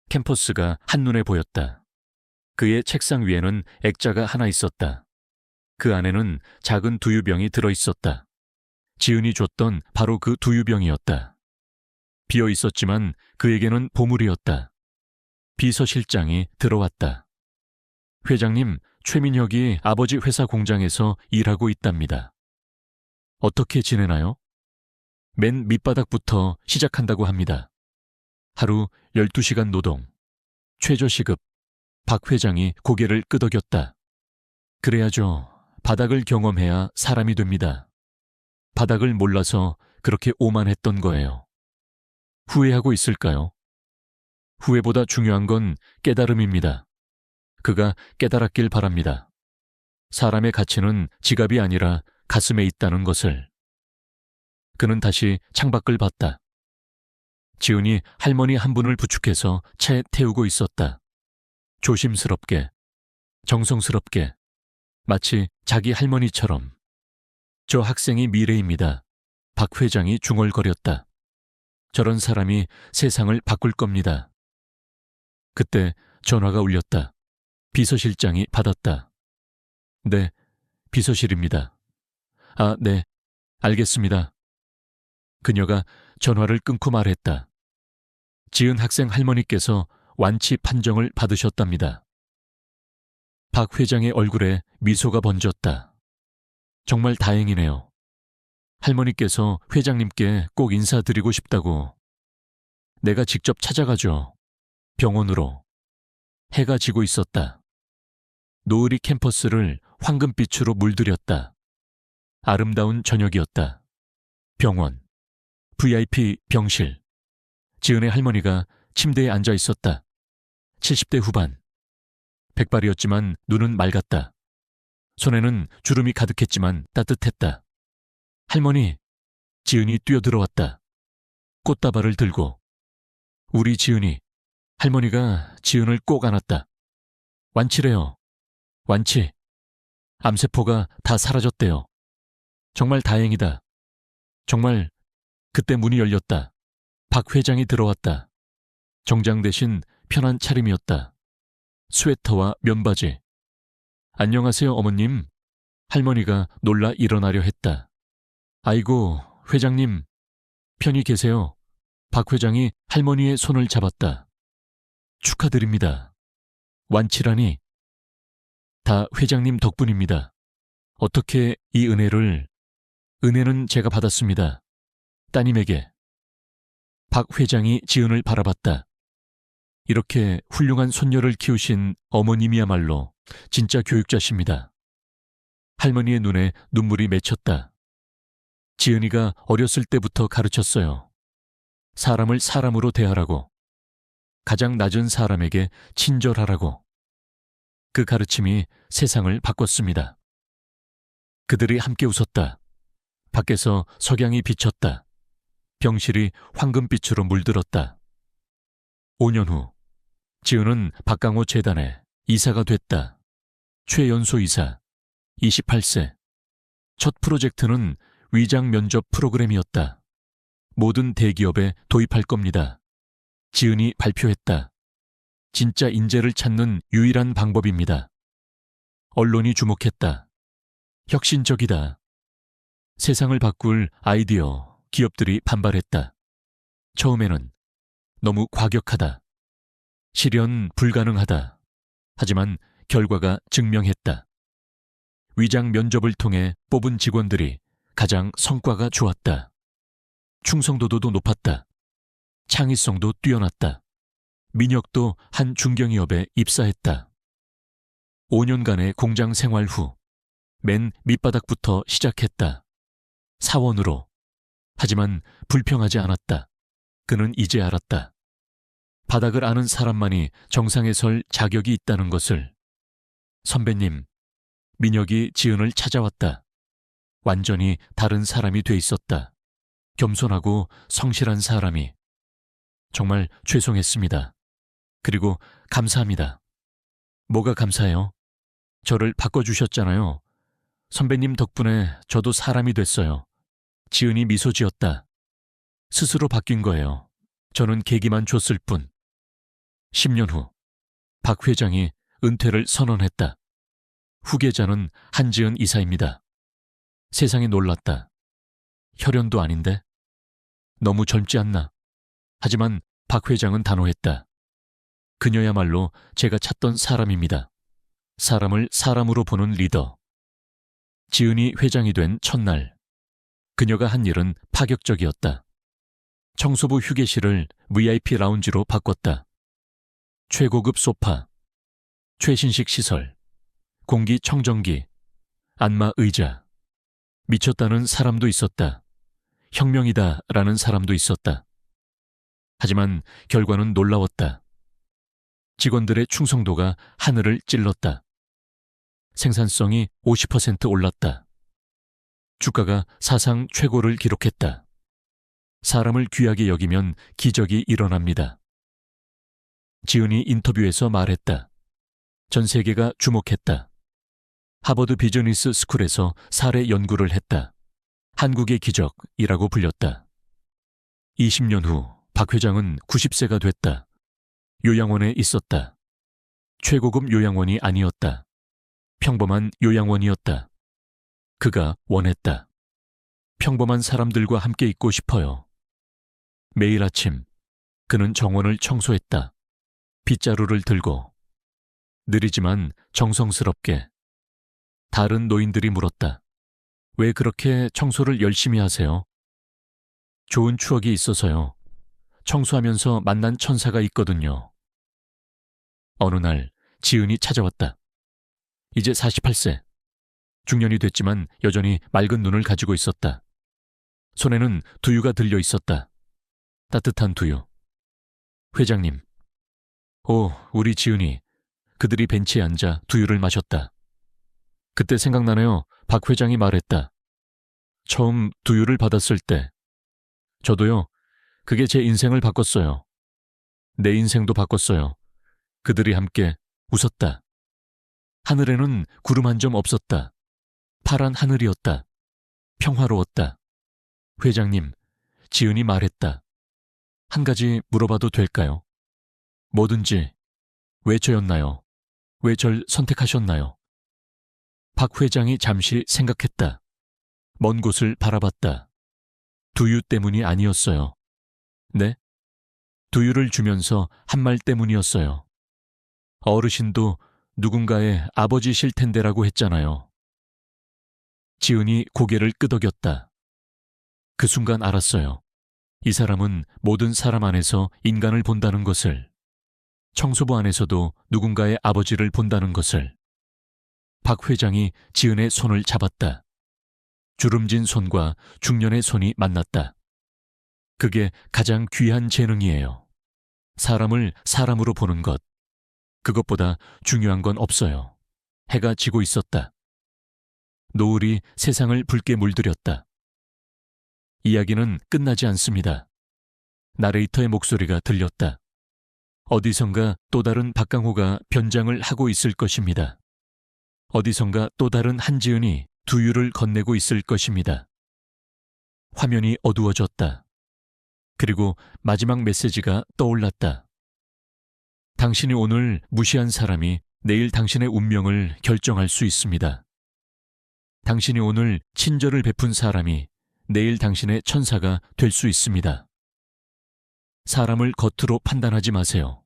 캠퍼스가 한눈에 보였다. 그의 책상 위에는 액자가 하나 있었다. 그 안에는 작은 두유병이 들어있었다. 지은이 줬던 바로 그 두유병이었다. 비어 있었지만 그에게는 보물이었다. 비서실장이 들어왔다. 회장님, 최민혁이 아버지 회사 공장에서 일하고 있답니다. 어떻게 지내나요? 맨 밑바닥부터 시작한다고 합니다. 하루 12시간 노동. 최저시급. 박 회장이 고개를 끄덕였다. 그래야죠. 바닥을 경험해야 사람이 됩니다. 바닥을 몰라서 그렇게 오만했던 거예요. 후회하고 있을까요? 후회보다 중요한 건 깨달음입니다. 그가 깨달았길 바랍니다. 사람의 가치는 지갑이 아니라 가슴에 있다는 것을. 그는 다시 창밖을 봤다. 지은이 할머니 한 분을 부축해서 차에 태우고 있었다. 조심스럽게, 정성스럽게, 마치 자기 할머니처럼. 저 학생이 미래입니다. 박 회장이 중얼거렸다. 저런 사람이 세상을 바꿀 겁니다. 그때 전화가 울렸다. 비서실장이 받았다. 네, 비서실입니다. 아, 네, 알겠습니다. 그녀가 전화를 끊고 말했다. 지은 학생 할머니께서 완치 판정을 받으셨답니다. 박 회장의 얼굴에 미소가 번졌다. 정말 다행이네요. 할머니께서 회장님께 꼭 인사드리고 싶다고. 내가 직접 찾아가죠. 병원으로. 해가 지고 있었다. 노을이 캠퍼스를 황금빛으로 물들였다. 아름다운 저녁이었다. 병원, VIP 병실. 지은의 할머니가 침대에 앉아 있었다. 70대 후반. 백발이었지만 눈은 맑았다. 손에는 주름이 가득했지만 따뜻했다. 할머니, 지은이 뛰어들어왔다. 꽃다발을 들고. 우리 지은이. 할머니가 지은을 꼭 안았다. 완치래요. 완치. 암세포가 다 사라졌대요. 정말 다행이다. 정말. 그때 문이 열렸다. 박 회장이 들어왔다. 정장 대신 편한 차림이었다. 스웨터와 면바지. 안녕하세요, 어머님. 할머니가 놀라 일어나려 했다. 아이고, 회장님. 편히 계세요. 박 회장이 할머니의 손을 잡았다. 축하드립니다. 완치라니. 다 회장님 덕분입니다. 어떻게 이 은혜를... 은혜는 제가 받았습니다. 따님에게. 박 회장이 지은을 바라봤다. 이렇게 훌륭한 손녀를 키우신 어머님이야말로 진짜 교육자십니다. 할머니의 눈에 눈물이 맺혔다. 지은이가 어렸을 때부터 가르쳤어요. 사람을 사람으로 대하라고. 가장 낮은 사람에게 친절하라고. 그 가르침이 세상을 바꿨습니다. 그들이 함께 웃었다. 밖에서 석양이 비쳤다. 병실이 황금빛으로 물들었다. 5년 후, 지은은 박강호 재단에 이사가 됐다. 최연소 이사, 28세. 첫 프로젝트는 위장 면접 프로그램이었다. 모든 대기업에 도입할 겁니다. 지은이 발표했다. 진짜 인재를 찾는 유일한 방법입니다. 언론이 주목했다. 혁신적이다. 세상을 바꿀 아이디어, 기업들이 반발했다. 처음에는 너무 과격하다. 실현 불가능하다. 하지만 결과가 증명했다. 위장 면접을 통해 뽑은 직원들이 가장 성과가 좋았다. 충성도도 높았다. 창의성도 뛰어났다. 민혁도 한 중견기업에 입사했다. 5년간의 공장 생활 후 맨 밑바닥부터 시작했다. 사원으로. 하지만 불평하지 않았다. 그는 이제 알았다. 바닥을 아는 사람만이 정상에 설 자격이 있다는 것을. 선배님, 민혁이 지은을 찾아왔다. 완전히 다른 사람이 돼 있었다. 겸손하고 성실한 사람이. 정말 죄송했습니다. 그리고 감사합니다. 뭐가 감사해요? 저를 바꿔주셨잖아요. 선배님 덕분에 저도 사람이 됐어요. 지은이 미소 지었다. 스스로 바뀐 거예요. 저는 계기만 줬을 뿐. 10년 후, 박 회장이 은퇴를 선언했다. 후계자는 한지은 이사입니다. 세상이 놀랐다. 혈연도 아닌데? 너무 젊지 않나? 하지만 박 회장은 단호했다. 그녀야말로 제가 찾던 사람입니다. 사람을 사람으로 보는 리더. 지은이 회장이 된 첫날, 그녀가 한 일은 파격적이었다. 청소부 휴게실을 VIP 라운지로 바꿨다. 최고급 소파, 최신식 시설, 공기청정기, 안마 의자. 미쳤다는 사람도 있었다. 혁명이다라는 사람도 있었다. 하지만 결과는 놀라웠다. 직원들의 충성도가 하늘을 찔렀다. 생산성이 50% 올랐다. 주가가 사상 최고를 기록했다. 사람을 귀하게 여기면 기적이 일어납니다. 지은이 인터뷰에서 말했다. 전 세계가 주목했다. 하버드 비즈니스 스쿨에서 사례 연구를 했다. 한국의 기적이라고 불렸다. 20년 후 박 회장은 90세가 됐다. 요양원에 있었다. 최고급 요양원이 아니었다. 평범한 요양원이었다. 그가 원했다. 평범한 사람들과 함께 있고 싶어요. 매일 아침 그는 정원을 청소했다. 빗자루를 들고 느리지만 정성스럽게. 다른 노인들이 물었다. 왜 그렇게 청소를 열심히 하세요? 좋은 추억이 있어서요. 청소하면서 만난 천사가 있거든요. 어느 날 지은이 찾아왔다. 이제 48세. 중년이 됐지만 여전히 맑은 눈을 가지고 있었다. 손에는 두유가 들려 있었다. 따뜻한 두유. 회장님. 오, 우리 지은이. 그들이 벤치에 앉아 두유를 마셨다. 그때 생각나네요. 박 회장이 말했다. 처음 두유를 받았을 때. 저도요. 그게 제 인생을 바꿨어요. 내 인생도 바꿨어요. 그들이 함께 웃었다. 하늘에는 구름 한 점 없었다. 파란 하늘이었다. 평화로웠다. 회장님, 지은이 말했다. 한 가지 물어봐도 될까요? 뭐든지. 왜 저였나요? 왜 절 선택하셨나요? 박 회장이 잠시 생각했다. 먼 곳을 바라봤다. 두유 때문이 아니었어요. 네? 두유를 주면서 한 말 때문이었어요. 어르신도 누군가의 아버지실 텐데라고 했잖아요. 지은이 고개를 끄덕였다. 그 순간 알았어요. 이 사람은 모든 사람 안에서 인간을 본다는 것을, 청소부 안에서도 누군가의 아버지를 본다는 것을. 박 회장이 지은의 손을 잡았다. 주름진 손과 중년의 손이 만났다. 그게 가장 귀한 재능이에요. 사람을 사람으로 보는 것. 그것보다 중요한 건 없어요. 해가 지고 있었다. 노을이 세상을 붉게 물들였다. 이야기는 끝나지 않습니다. 나레이터의 목소리가 들렸다. 어디선가 또 다른 박강호가 변장을 하고 있을 것입니다. 어디선가 또 다른 한지은이 두유를 건네고 있을 것입니다. 화면이 어두워졌다. 그리고 마지막 메시지가 떠올랐다. 당신이 오늘 무시한 사람이 내일 당신의 운명을 결정할 수 있습니다. 당신이 오늘 친절을 베푼 사람이 내일 당신의 천사가 될 수 있습니다. 사람을 겉으로 판단하지 마세요.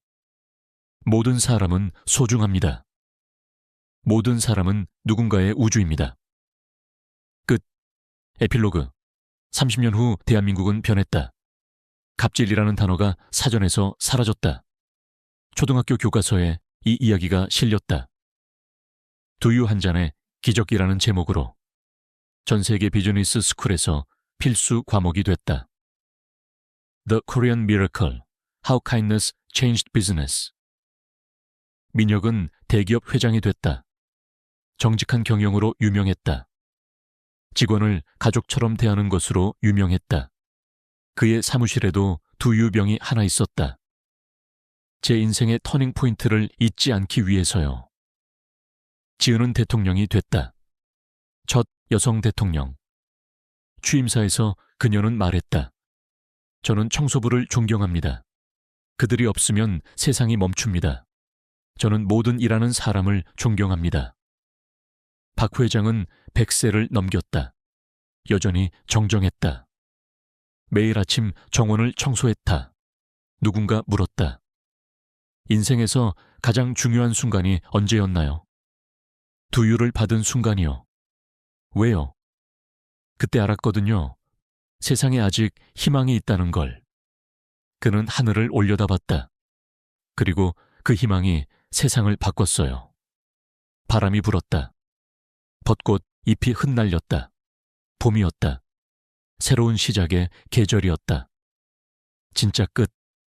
모든 사람은 소중합니다. 모든 사람은 누군가의 우주입니다. 끝. 에필로그. 30년 후 대한민국은 변했다. 갑질이라는 단어가 사전에서 사라졌다. 초등학교 교과서에 이 이야기가 실렸다. 두유 한 잔의 기적이라는 제목으로 전 세계 비즈니스 스쿨에서 필수 과목이 됐다. The Korean Miracle: How Kindness Changed Business. 민혁은 대기업 회장이 됐다. 정직한 경영으로 유명했다. 직원을 가족처럼 대하는 것으로 유명했다. 그의 사무실에도 두유병이 하나 있었다. 제 인생의 터닝 포인트를 잊지 않기 위해서요. 지은은 대통령이 됐다. 첫 여성 대통령. 취임사에서 그녀는 말했다. 저는 청소부를 존경합니다. 그들이 없으면 세상이 멈춥니다. 저는 모든 일하는 사람을 존경합니다. 박 회장은 100세를 넘겼다. 여전히 정정했다. 매일 아침 정원을 청소했다. 누군가 물었다. 인생에서 가장 중요한 순간이 언제였나요? 두유를 받은 순간이요. 왜요? 그때 알았거든요. 세상에 아직 희망이 있다는 걸. 그는 하늘을 올려다봤다. 그리고 그 희망이 세상을 바꿨어요. 바람이 불었다. 벚꽃 잎이 흩날렸다. 봄이었다. 새로운 시작의 계절이었다. 진짜 끝.